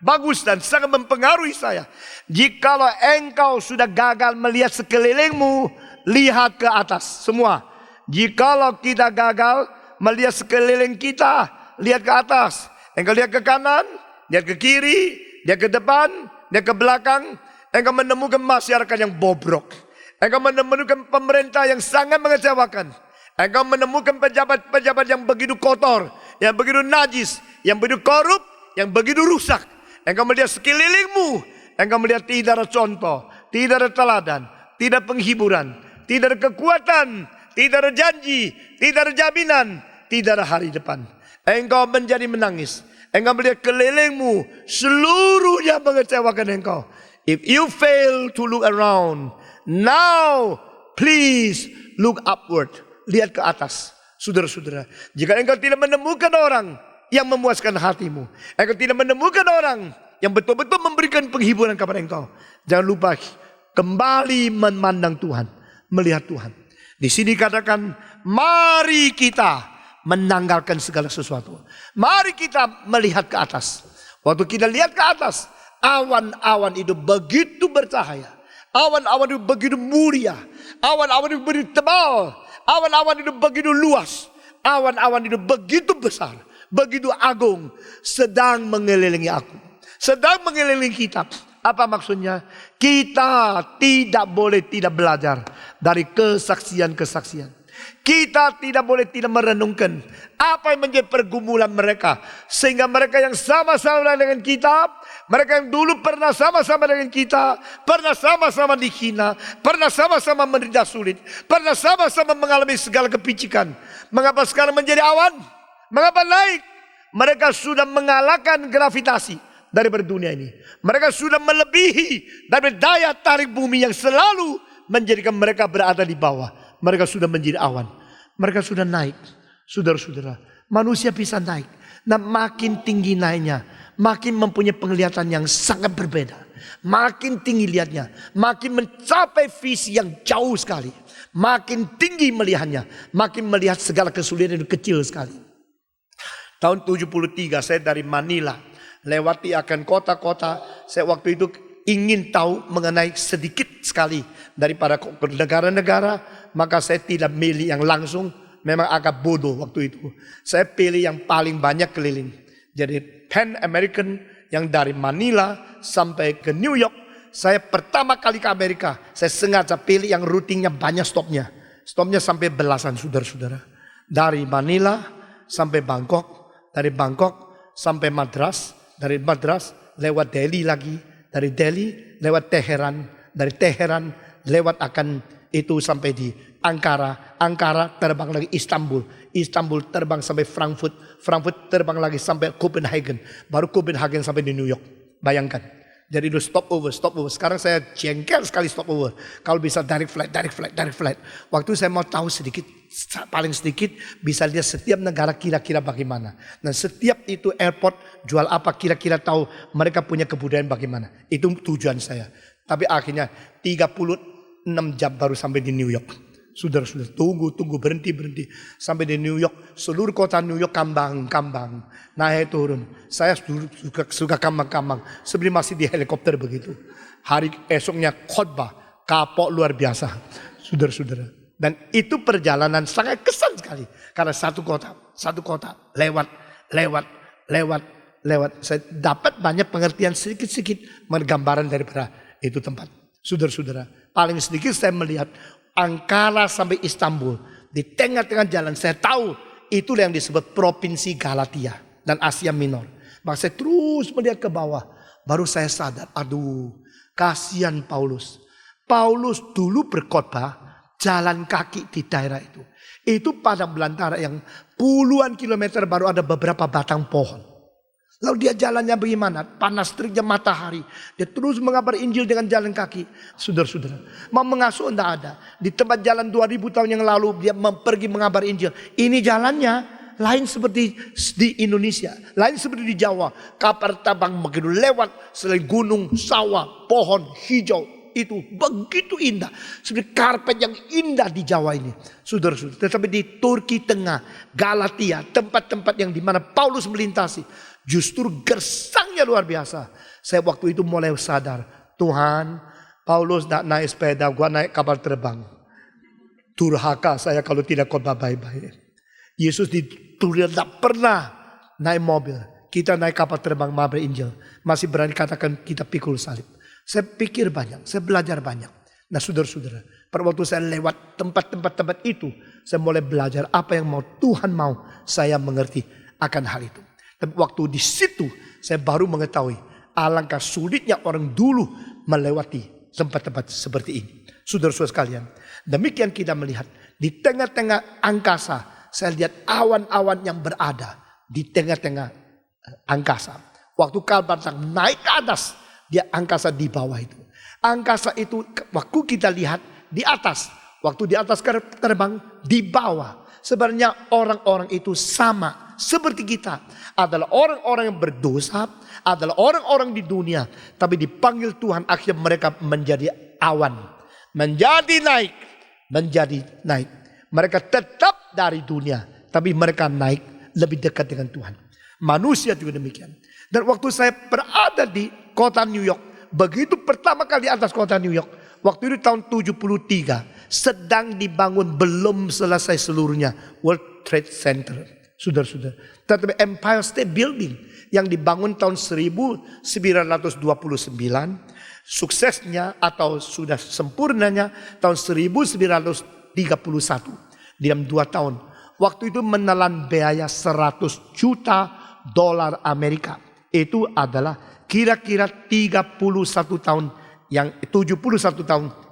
A: bagus dan sangat mempengaruhi saya. Jikalau engkau sudah gagal melihat sekelilingmu, lihat ke atas semua. Jikalau kita gagal melihat sekeliling kita, lihat ke atas. Engkau lihat ke kanan, lihat ke kiri, lihat ke depan, lihat ke belakang. Engkau menemukan masyarakat yang bobrok. Engkau menemukan pemerintah yang sangat mengecewakan. Engkau menemukan pejabat-pejabat yang begitu kotor, yang begitu najis, yang begitu korup, yang begitu rusak. Engkau melihat sekelilingmu, engkau melihat tidak ada contoh, tidak ada teladan, tidak penghiburan, tidak ada kekuatan, tidak ada janji, tidak ada jaminan, tidak ada hari depan. Engkau menjadi menangis. Engkau melihat kelilingmu, seluruhnya mengecewakan engkau. If you fail to look around, now please look upward. Lihat ke atas. Saudara-saudara, jika engkau tidak menemukan orang yang memuaskan hatimu, engkau tidak menemukan orang yang betul-betul memberikan penghiburan kepada engkau, jangan lupa kembali memandang Tuhan, melihat Tuhan. Di sini katakan, mari kita menanggalkan segala sesuatu. Mari kita melihat ke atas. Waktu kita lihat ke atas, awan-awan itu begitu bercahaya. Awan-awan itu begitu mulia. Awan-awan itu begitu tebal. Awan-awan itu begitu luas. Awan-awan itu begitu besar, begitu agung, sedang mengelilingi aku, sedang mengelilingi kita. Apa maksudnya? Kita tidak boleh tidak belajar dari kesaksian-kesaksian. Kita tidak boleh tidak merenungkan apa yang menjadi pergumulan mereka, sehingga mereka yang sama-sama dengan kita, mereka yang dulu pernah sama-sama dengan kita, pernah sama-sama dihina, pernah sama-sama menderita sulit, pernah sama-sama mengalami segala kepicikan. Mengapa sekarang menjadi awan? Mengapa naik? Mereka sudah mengalahkan gravitasi dari dunia ini. Mereka sudah melebihi dari daya tarik bumi yang selalu menjadikan mereka berada di bawah. Mereka sudah menjadi awan. Mereka sudah naik. Saudara-saudara, manusia bisa naik. Nah, makin tinggi naiknya, makin mempunyai penglihatan yang sangat berbeda. Makin tinggi lihatnya, makin mencapai visi yang jauh sekali. Makin tinggi melihatnya, makin melihat segala kesulitan itu kecil sekali. Tahun 73 saya dari Manila, lewati akan kota-kota. Saya waktu itu ingin tahu mengenai sedikit sekali daripada negara-negara. Maka saya tidak milih yang langsung, memang agak bodoh waktu itu. Saya pilih yang paling banyak keliling. Jadi Pan American yang dari Manila sampai ke New York. Saya pertama kali ke Amerika, saya sengaja pilih yang rutinnya banyak stopnya. Stopnya sampai belasan, saudara-saudara. Dari Manila sampai Bangkok, dari Bangkok sampai Madras, dari Madras lewat Delhi lagi, dari Delhi lewat Teheran, dari Teheran lewat akan itu sampai di Ankara, Ankara terbang lagi Istanbul, Istanbul terbang sampai Frankfurt, Frankfurt terbang lagi sampai Copenhagen, baru Copenhagen sampai di New York. Bayangkan. Jadi itu stop over. Sekarang saya jengkel sekali stop over. Kalau bisa direct flight. Waktu saya mau tahu sedikit, paling sedikit bisa lihat setiap negara kira-kira bagaimana. Dan setiap itu airport jual apa kira-kira tahu mereka punya kebudayaan bagaimana. Itu tujuan saya. Tapi akhirnya 36 jam baru sampai di New York. Saudara-saudara, tunggu, berhenti. Sampai di New York, seluruh kota New York kambang. Naik turun. Saya suka kambang. Sebelum masih di helikopter begitu. Hari esoknya khotbah, kapok luar biasa. Saudara-saudara, Dan itu perjalanan sangat kesan sekali. Karena satu kota, lewat. Saya dapat banyak pengertian sedikit-sedikit menggambaran daripada itu tempat. Saudara-saudara, paling sedikit saya melihat Ankara sampai Istanbul. Di tengah-tengah jalan saya tahu itulah yang disebut Provinsi Galatia dan Asia Minor. Maka saya terus melihat ke bawah. Baru saya sadar, aduh kasihan Paulus. Paulus dulu berkhotbah jalan kaki di daerah itu. Itu padang belantara yang puluhan kilometer baru ada beberapa batang pohon. Lalu dia jalannya bagaimana? Panas teriknya matahari. Dia terus mengabar Injil dengan jalan kaki. Saudara-saudara, mau mengasuh tidak ada. Di tempat jalan 2000 tahun yang lalu dia pergi mengabar Injil. Ini jalannya lain seperti di Indonesia, lain seperti di Jawa. Kapal terbang begitu lewat selain gunung, sawah, pohon hijau. Itu begitu indah. Seperti karpet yang indah di Jawa ini. Saudara-saudara, tetapi di Turki Tengah, Galatia, tempat-tempat yang dimana Paulus melintasi, justru gersangnya luar biasa. Saya waktu itu mulai sadar, Tuhan, Paulus tidak naik sepeda, gua naik kapal terbang. Durhaka saya kalau tidak khotbah baik-baik. Yesus tidak pernah naik mobil. Kita naik kapal terbang mengabar Injil. Masih berani katakan kita pikul salib. Saya pikir banyak, saya belajar banyak. Nah saudara-saudara, pada waktu saya lewat tempat-tempat itu, saya mulai belajar apa yang Tuhan mau saya mengerti akan hal itu. Tapi waktu di situ saya baru mengetahui alangkah sulitnya orang dulu melewati tempat-tempat seperti ini. Saudara-saudara sekalian, demikian kita melihat di tengah-tengah angkasa, saya lihat awan-awan yang berada di tengah-tengah angkasa. Waktu kapal naik ke atas, dia angkasa di bawah itu. Angkasa itu waktu kita lihat di atas, waktu di atas terbang di bawah. Sebenarnya orang-orang itu sama seperti kita. Adalah orang-orang yang berdosa, adalah orang-orang di dunia. Tapi dipanggil Tuhan, akhirnya mereka menjadi awan. Menjadi naik. Mereka tetap dari dunia, tapi mereka naik lebih dekat dengan Tuhan. Manusia juga demikian. Dan waktu saya berada di kota New York, begitu pertama kali atas kota New York, waktu itu tahun 73, sedang dibangun, belum selesai seluruhnya, World Trade Center. Saudara-saudara, tetapi Empire State Building yang dibangun tahun 1929, suksesnya atau sudah sempurnanya tahun 1931. Dalam 2 tahun. Waktu itu menelan biaya 100 juta dolar Amerika. Itu adalah kira-kira 71 tahun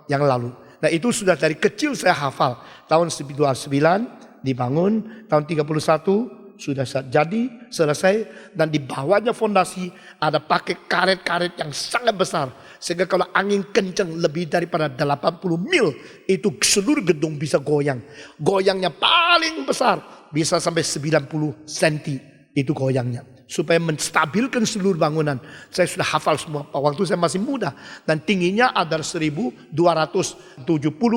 A: yang lalu. Nah itu sudah dari kecil saya hafal. Tahun 29 dibangun, tahun 31 sudah jadi selesai, dan di bawahnya fondasi ada pakai karet-karet yang sangat besar. Sehingga kalau angin kencang lebih daripada 80 mil, itu seluruh gedung bisa goyang. Goyangnya paling besar, bisa sampai 90 cm itu goyangnya. Supaya menstabilkan seluruh bangunan. Saya sudah hafal semua waktu saya masih muda. Dan tingginya ada 1270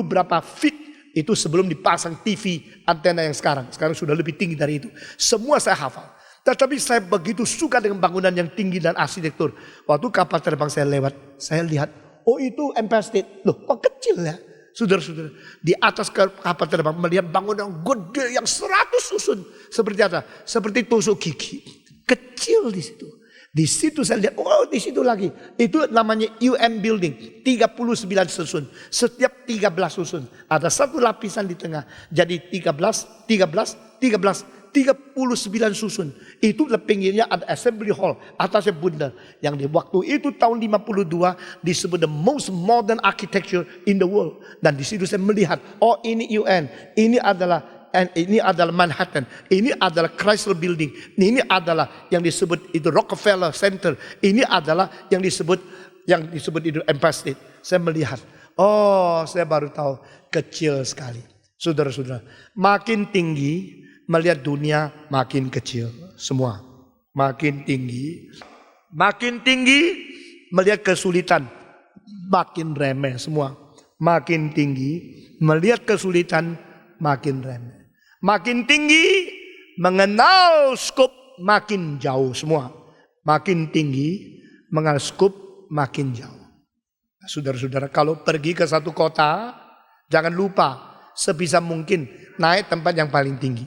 A: berapa feet. Itu sebelum dipasang TV antena yang sekarang. Sekarang sudah lebih tinggi dari itu. Semua saya hafal. Tetapi saya begitu suka dengan bangunan yang tinggi dan arsitektur. Waktu kapal terbang saya lewat, saya lihat, oh itu Empire State. Loh kok kecil ya? Saudara-saudara, di atas kapal terbang melihat bangunan gede yang 100 susun. Seperti apa? Seperti tusuk gigi. Kecil di situ. Di situ saya lihat, oh di situ lagi. Itu namanya UN Building, 39 susun. Setiap 13 susun. Ada satu lapisan di tengah. Jadi 39 susun. Itu pinggirnya ada assembly hall, atasnya bundar. Yang di waktu itu tahun 52 disebut the most modern architecture in the world. Dan di situ saya melihat, oh ini UN, ini adalah Manhattan, ini adalah Chrysler Building, ini adalah yang disebut itu Rockefeller Center, ini adalah yang disebut itu Empire State. Saya melihat, oh saya baru tahu kecil sekali. Saudara-saudara, makin tinggi melihat dunia makin kecil semua. Makin tinggi melihat kesulitan makin remeh semua. Makin tinggi melihat kesulitan makin remeh. Makin tinggi mengenal skop makin jauh semua. Makin tinggi mengenal skop makin jauh. Saudara-saudara, kalau pergi ke satu kota, jangan lupa Sebisa mungkin naik tempat yang paling tinggi.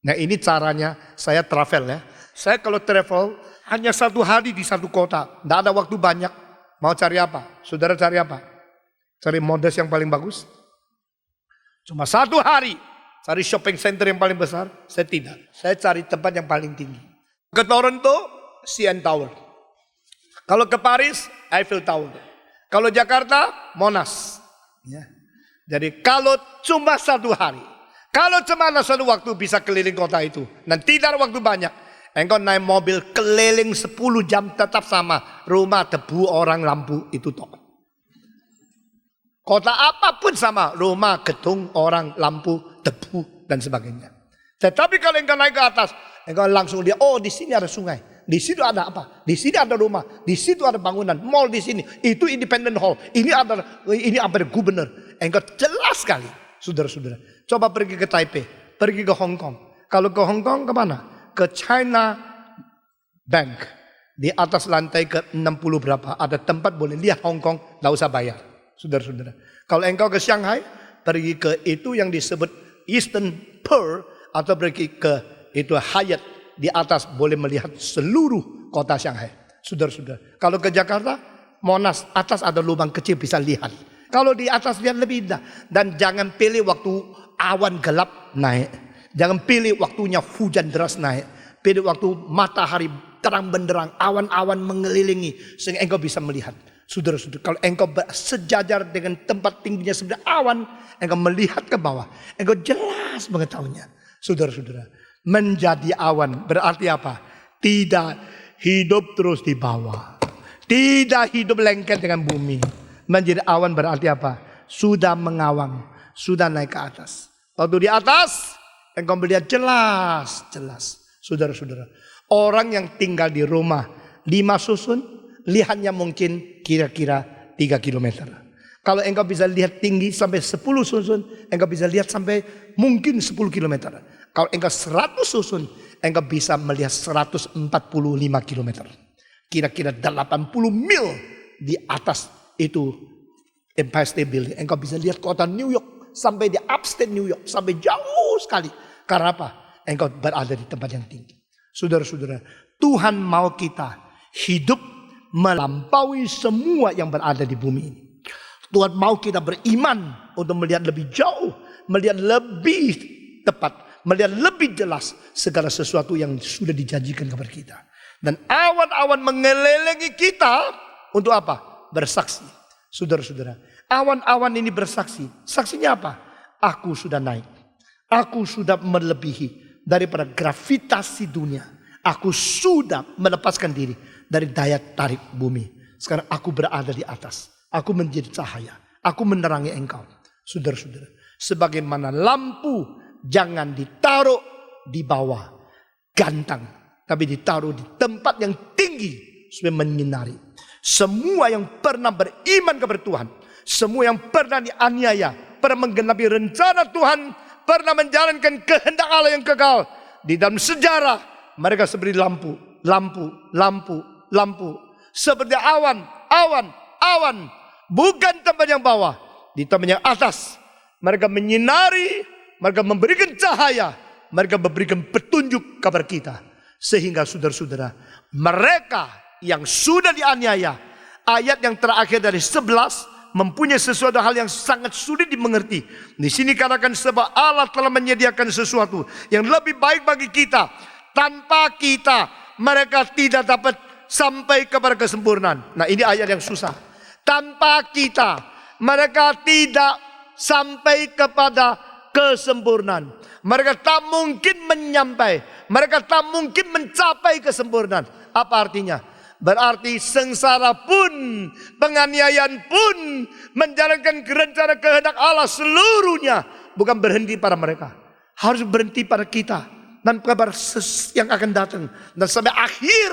A: Nah ini caranya saya travel ya. Saya kalau travel hanya 1 hari di satu kota. Tidak ada waktu banyak. Mau cari apa? Saudara cari apa? Cari modus yang paling bagus? Cuma 1 hari. Cari shopping center yang paling besar? Saya tidak. Saya cari tempat yang paling tinggi. Ke Toronto, CN Tower. Kalau ke Paris, Eiffel Tower. Kalau Jakarta, Monas. Ya. Jadi kalau cuma 1 hari. Kalau cuma ada 1 waktu bisa keliling kota itu. Dan tidak ada waktu banyak. Engkau naik mobil keliling 10 jam tetap sama. Rumah, debu, orang, lampu, itu toh. Kota apapun sama. Rumah, gedung, orang, lampu, debu, dan sebagainya. Tetapi kalau engkau naik ke atas. Engkau langsung lihat, oh di sini ada sungai. Di situ ada apa? Di sini ada rumah. Di situ ada bangunan. Mall di sini. Itu Independent Hall. Ini apa gubernur. Engkau jelas sekali. Saudara-saudara. Coba pergi ke Taipei. Pergi ke Hong Kong. Kalau ke Hong Kong kemana? Ke China Bank. Di atas lantai ke 60 berapa. Ada tempat boleh lihat Hong Kong. Tidak usah bayar. Saudara-saudara. Kalau engkau ke Shanghai. Pergi ke itu yang disebut Eastern Pearl. Atau pergi ke itu Hyatt. Di atas boleh melihat seluruh kota Shanghai. Saudara-saudara. Kalau ke Jakarta, Monas, atas ada lubang kecil bisa lihat. Kalau di atas lihat lebih indah. Dan jangan pilih waktu awan gelap naik. Jangan pilih waktunya hujan deras naik. Pilih waktu matahari terang benderang. Awan-awan mengelilingi. Sehingga engkau bisa melihat. Saudara-saudara. Kalau engkau sejajar dengan tempat tingginya sebenarnya awan. Engkau melihat ke bawah. Engkau jelas mengetahuinya. Saudara-saudara. Menjadi awan berarti apa? Tidak hidup terus di bawah. Tidak hidup lengket dengan bumi. Menjadi awan berarti apa? Sudah mengawang. Sudah naik ke atas. Waktu di atas, engkau melihat jelas. Saudara-saudara. Orang yang tinggal di rumah 5 susun, lihatnya mungkin kira-kira 3 kilometer. Kalau engkau bisa lihat tinggi sampai 10 susun, engkau bisa lihat sampai mungkin 10 kilometer. Kalau engkau 100 susun, engkau bisa melihat 145 kilometer. Kira-kira 80 mil di atas itu Empire State Building. Engkau bisa lihat kota New York sampai di upstate New York. Sampai jauh sekali. Karena apa? Engkau berada di tempat yang tinggi. Saudara-saudara, Tuhan mau kita hidup melampaui semua yang berada di bumi ini. Tuhan mau kita beriman untuk melihat lebih jauh. Melihat lebih tepat. Melihat lebih jelas segala sesuatu yang sudah dijanjikan kepada kita. Dan awan-awan mengelilingi kita untuk apa? Bersaksi. Saudara-saudara. Awan-awan ini bersaksi. Saksinya apa? Aku sudah naik. Aku sudah melebihi daripada gravitasi dunia. Aku sudah melepaskan diri dari daya tarik bumi. Sekarang aku berada di atas. Aku menjadi cahaya. Aku menerangi engkau. Saudara-saudara. Sebagaimana lampu. Jangan ditaruh di bawah gantang. Tapi ditaruh di tempat yang tinggi. Supaya menyinari. Semua yang pernah beriman kepada Tuhan. Semua yang pernah dianiaya. Pernah menggenapi rencana Tuhan. Pernah menjalankan kehendak Allah yang kekal. Di dalam sejarah. Mereka seperti lampu. Lampu. Seperti awan. Bukan tempat yang bawah. Di tempat yang atas. Mereka menyinari. Mereka memberikan cahaya. Mereka memberikan petunjuk kepada kita. Sehingga saudara-saudara. Mereka yang sudah dianiaya. Ayat yang terakhir dari 11. Mempunyai sesuatu hal yang sangat sulit dimengerti. Di sini katakan sebab Allah telah menyediakan sesuatu. Yang lebih baik bagi kita. Tanpa kita. Mereka tidak dapat sampai kepada kesempurnaan. Nah ini ayat yang susah. Tanpa kita. Mereka tidak sampai kepada kesempurnaan. Mereka tak mungkin Mereka tak mungkin mencapai kesempurnaan. Apa artinya? Berarti sengsara pun, penganiayaan pun, menjalankan rencana kehendak Allah seluruhnya. Bukan berhenti pada mereka. Harus berhenti pada kita. Dan kabar yang akan datang. Dan sampai akhir.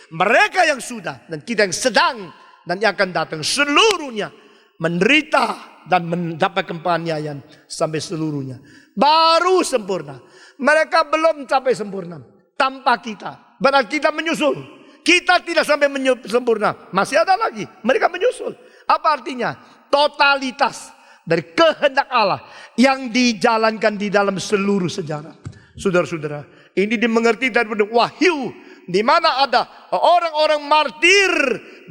A: Mereka yang sudah. Dan kita yang sedang. Dan yang akan datang seluruhnya. Menderita. Dan mendapatkan penganiayaan sampai seluruhnya. Baru sempurna. Mereka belum sampai sempurna. Tanpa kita. Berarti kita menyusul. Kita tidak sampai sempurna. Masih ada lagi. Mereka menyusul. Apa artinya? Totalitas. dari kehendak Allah yang dijalankan di dalam seluruh sejarah. Saudara-saudara, ini dimengerti dari Wahyu, di mana ada orang-orang martir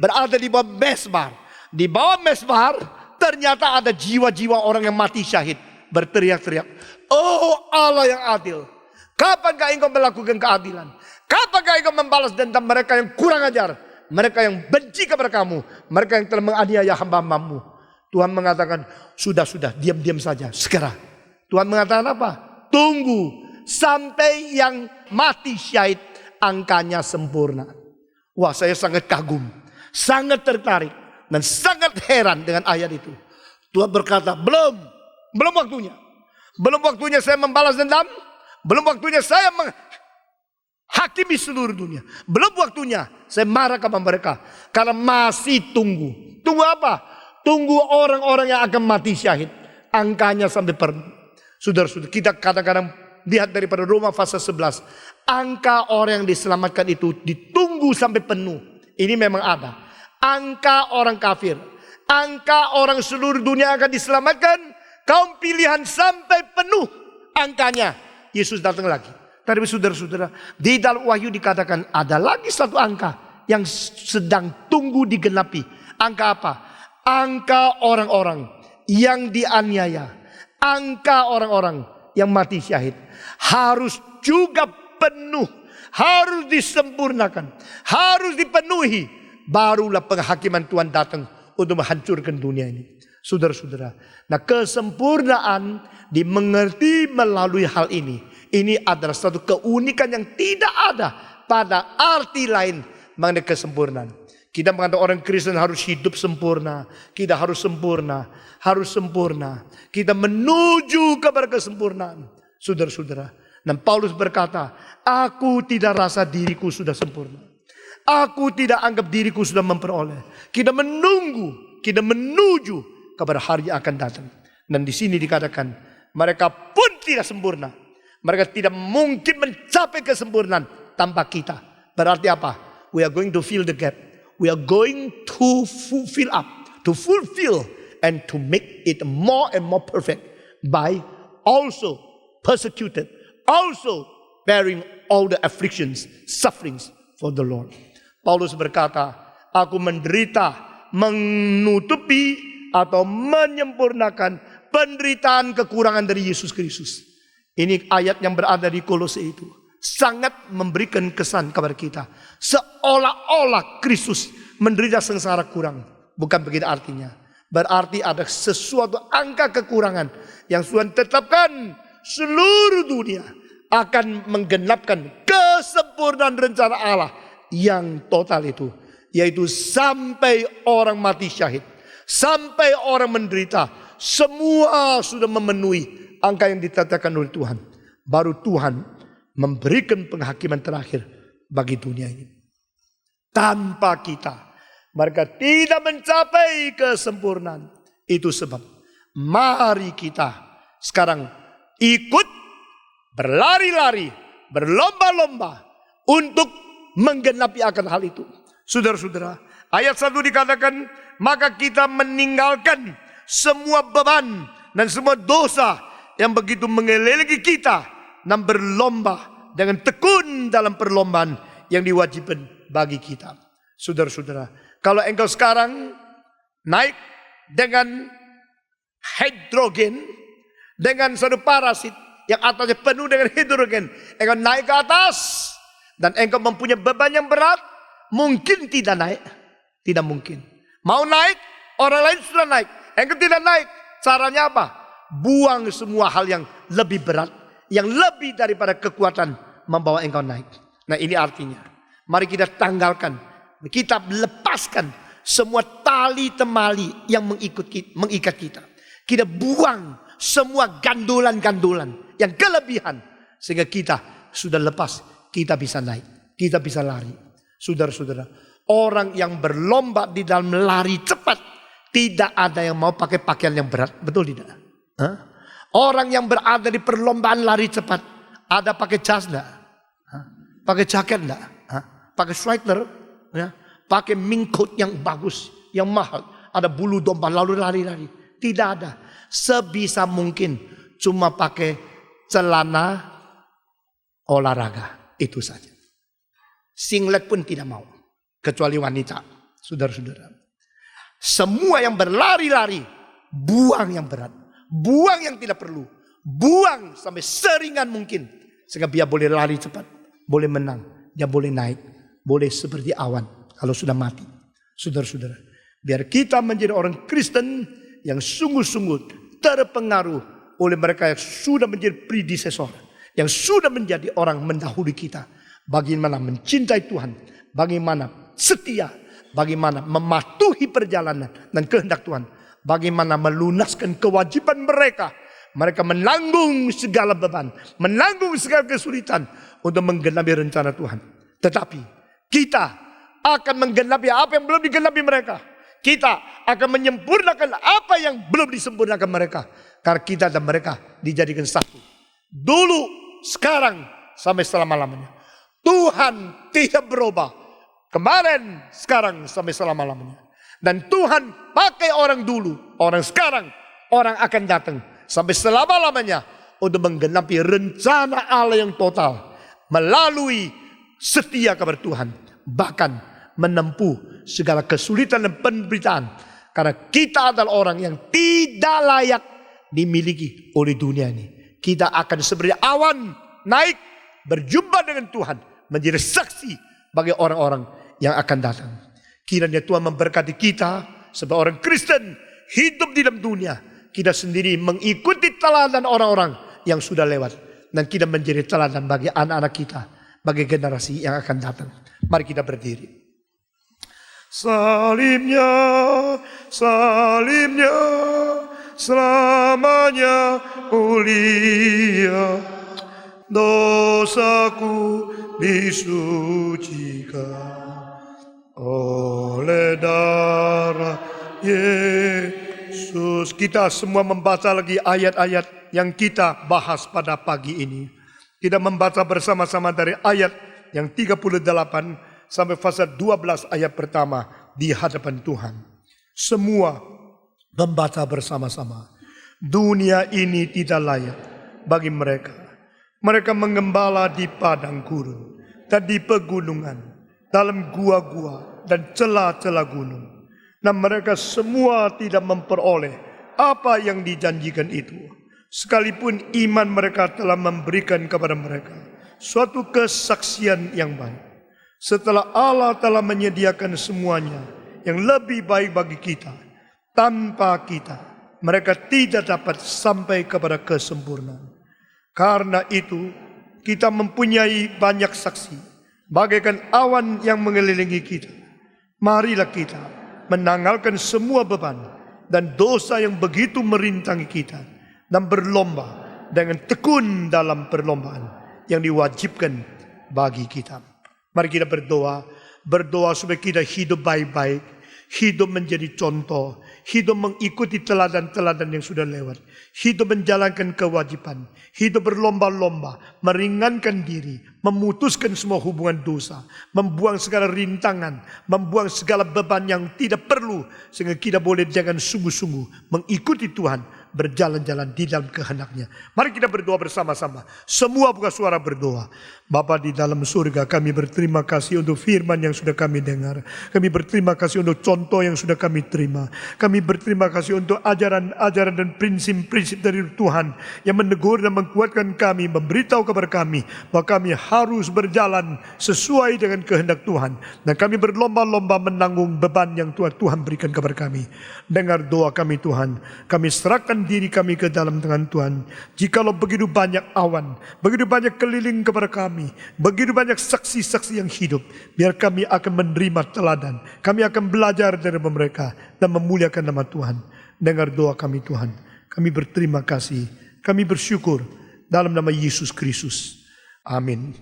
A: berada di bawah mesbah. Di bawah mesbah ternyata ada jiwa-jiwa orang yang mati syahid berteriak-teriak, "Oh Allah yang adil, kapankah engkau melakukan keadilan? Kapankah engkau membalas dendam mereka yang kurang ajar, mereka yang benci kepada kamu, mereka yang telah menganiaya hamba-hambamu?" Tuhan mengatakan, sudah, diam-diam saja, segera. Tuhan mengatakan apa? Tunggu sampai yang mati syahid angkanya sempurna. Wah, saya sangat kagum, sangat tertarik, dan sangat heran dengan ayat itu. Tuhan berkata, belum waktunya. Belum waktunya saya membalas dendam. Belum waktunya saya menghakimi seluruh dunia. Belum waktunya saya marah kepada mereka. Karena masih tunggu. Tunggu apa? Tunggu orang-orang yang akan mati syahid. Angkanya sampai penuh. Saudara-saudara, kita kadang-kadang lihat daripada Roma pasal 11. Angka orang yang diselamatkan itu ditunggu sampai penuh. Ini memang ada. Angka orang kafir. Angka orang seluruh dunia akan diselamatkan. Kaum pilihan sampai penuh angkanya. Yesus datang lagi. Tapi saudara-saudara, di dalam Wahyu dikatakan ada lagi satu angka yang sedang tunggu digenapi. Angka apa? Angka orang-orang yang dianiaya. Angka orang-orang yang mati syahid. Harus juga penuh. Harus disempurnakan. Harus dipenuhi. Barulah penghakiman Tuhan datang untuk menghancurkan dunia ini. Saudara-saudara. Nah, kesempurnaan dimengerti melalui hal ini. Ini adalah satu keunikan yang tidak ada pada arti lain mengenai kesempurnaan. Kita mengatakan orang Kristen harus hidup sempurna. Kita harus sempurna. Harus sempurna. Kita menuju kepada kesempurnaan. Saudara-saudara. Dan Paulus berkata, aku tidak rasa diriku sudah sempurna. Aku tidak anggap diriku sudah memperoleh. Kita menunggu. Kita menuju kepada hari yang akan datang. Dan di sini dikatakan, mereka pun tidak sempurna. Mereka tidak mungkin mencapai kesempurnaan tanpa kita. Berarti apa? We are going to fill the gap. We are going to fill up, to fulfill, and to make it more and more perfect by also persecuted, also bearing all the afflictions, sufferings for the Lord. Paulus berkata, aku menderita, menutupi atau menyempurnakan penderitaan kekurangan dari Yesus Kristus. Ini ayat yang berada di Kolose itu. Sangat memberikan kesan kepada kita. Seolah-olah Kristus menderita sengsara kurang. Bukan begitu artinya. Berarti ada sesuatu angka kekurangan yang Tuhan tetapkan seluruh dunia akan menggenapkan kesempurnaan rencana Allah yang total itu. Yaitu sampai orang mati syahid. Sampai orang menderita. Semua sudah memenuhi angka yang ditetapkan oleh Tuhan. Baru Tuhan memberikan penghakiman terakhir bagi dunia ini. Tanpa kita, mereka tidak mencapai kesempurnaan. Itu sebab, mari kita sekarang ikut berlari-lari, berlomba-lomba untuk menggenapi akan hal itu. Saudara-saudara, ayat 1 dikatakan, maka kita meninggalkan semua beban dan semua dosa yang begitu mengelilingi kita, dan berlomba dengan tekun dalam perlombaan yang diwajibkan bagi kita. Saudara-saudara, kalau engkau sekarang naik dengan hidrogen, dengan satu parasit yang atasnya penuh dengan hidrogen, engkau naik ke atas dan engkau mempunyai beban yang berat, mungkin tidak naik? Tidak mungkin. Mau naik, orang lain sudah naik, engkau tidak naik. Caranya apa? Buang semua hal yang lebih berat, yang lebih daripada kekuatan membawa engkau naik. Nah, ini artinya, mari kita tanggalkan, kita lepaskan semua tali temali yang mengikat kita. Kita buang semua gandulan-gandulan yang kelebihan, sehingga kita sudah lepas, kita bisa naik, kita bisa lari. Saudara-saudara, orang yang berlomba di dalam lari cepat, tidak ada yang mau pakai pakaian yang berat, betul tidak? Hah? Orang yang berada di perlombaan lari cepat, ada pakai jas enggak? Pakai jaket enggak? Pakai sweater? Ya? Pakai mink coat yang bagus, yang mahal. Ada bulu domba lalu lari-lari. Tidak ada. Sebisa mungkin cuma pakai celana olahraga. Itu saja. Singlet pun tidak mau. Kecuali wanita. Saudara-saudara. Semua yang berlari-lari, buang yang berat. Buang yang tidak perlu. Buang sampai seringan mungkin. Sehingga dia boleh lari cepat. Boleh menang. Dia boleh naik. Boleh seperti awan. Kalau sudah mati. Saudara-saudara. Biar kita menjadi orang Kristen yang sungguh-sungguh terpengaruh oleh mereka yang sudah menjadi predecessor. Yang sudah menjadi orang mendahului kita. Bagaimana mencintai Tuhan. Bagaimana setia. Bagaimana mematuhi perjalanan dan kehendak Tuhan. Bagaimana melunaskan kewajiban mereka. Mereka menanggung segala beban. Menanggung segala kesulitan. Untuk menggenapi rencana Tuhan. Tetapi kita akan menggenapi apa yang belum digenapi mereka. Kita akan menyempurnakan apa yang belum disempurnakan mereka. Karena kita dan mereka dijadikan satu. Dulu, sekarang, sampai selama-lamanya. Tuhan tidak berubah. Kemarin, sekarang, sampai selama-lamanya. Dan Tuhan pakai orang dulu, orang sekarang, orang akan datang. Sampai selama-lamanya. Untuk menggenapi rencana Allah yang total. Melalui setia kepada Tuhan. Bahkan menempuh segala kesulitan dan penderitaan. Karena kita adalah orang yang tidak layak dimiliki oleh dunia ini. Kita akan seperti awan naik berjumpa dengan Tuhan. Menjadi saksi bagi orang-orang yang akan datang. Kiranya Tuhan memberkati kita sebagai orang Kristen hidup di dalam dunia. Kita sendiri mengikuti teladan orang-orang yang sudah lewat. Dan kita menjadi teladan bagi anak-anak kita. Bagi generasi yang akan datang. Mari kita berdiri. Salibnya, salibnya, selamanya mulia. Dosaku disucikan oleh darah Yesus. Kita semua membaca lagi ayat-ayat yang kita bahas pada pagi ini. Kita membaca bersama-sama dari ayat yang 38 sampai pasal 12 ayat pertama di hadapan Tuhan. Semua membaca bersama-sama. Dunia ini tidak layak bagi mereka. Mereka mengembala di padang gurun dan di pegunungan, dalam gua-gua dan celah-celah gunung. Dan mereka semua tidak memperoleh apa yang dijanjikan itu. Sekalipun iman mereka telah memberikan kepada mereka suatu kesaksian yang baik. Setelah Allah telah menyediakan semuanya yang lebih baik bagi kita, tanpa kita, mereka tidak dapat sampai kepada kesempurnaan. Karena itu, kita mempunyai banyak saksi, bagaikan awan yang mengelilingi kita. Marilah kita menanggalkan semua beban dan dosa yang begitu merintangi kita, dan berlomba dengan tekun dalam perlombaan yang diwajibkan bagi kita. Mari kita berdoa supaya kita hidup baik-baik, hidup menjadi contoh, hidup mengikuti teladan-teladan yang sudah lewat, hidup menjalankan kewajiban, hidup berlomba-lomba, meringankan diri, memutuskan semua hubungan dosa, membuang segala rintangan, membuang segala beban yang tidak perlu, sehingga kita boleh dengan sungguh-sungguh mengikuti Tuhan, berjalan-jalan di dalam kehendak-Nya. Mari kita berdoa bersama-sama. Semua buka suara berdoa. Bapa di dalam surga, kami berterima kasih untuk firman yang sudah kami dengar. Kami berterima kasih untuk contoh yang sudah kami terima. Kami berterima kasih untuk ajaran-ajaran dan prinsip-prinsip dari Tuhan yang menegur dan menguatkan kami, memberitahu kepada kami bahwa kami harus berjalan sesuai dengan kehendak Tuhan. Dan kami berlomba-lomba menanggung beban yang Tuhan berikan kepada kami. Dengar doa kami Tuhan. Kami serahkan diri kami ke dalam tangan Tuhan. Jikalau begitu banyak awan, begitu banyak keliling kepada kami, begitu banyak saksi-saksi yang hidup, biar kami akan menerima teladan. Kami akan belajar dari mereka dan memuliakan nama Tuhan. Dengar doa kami Tuhan. Kami berterima kasih. Kami bersyukur dalam nama Yesus Kristus. Amin.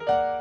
A: Tuhan.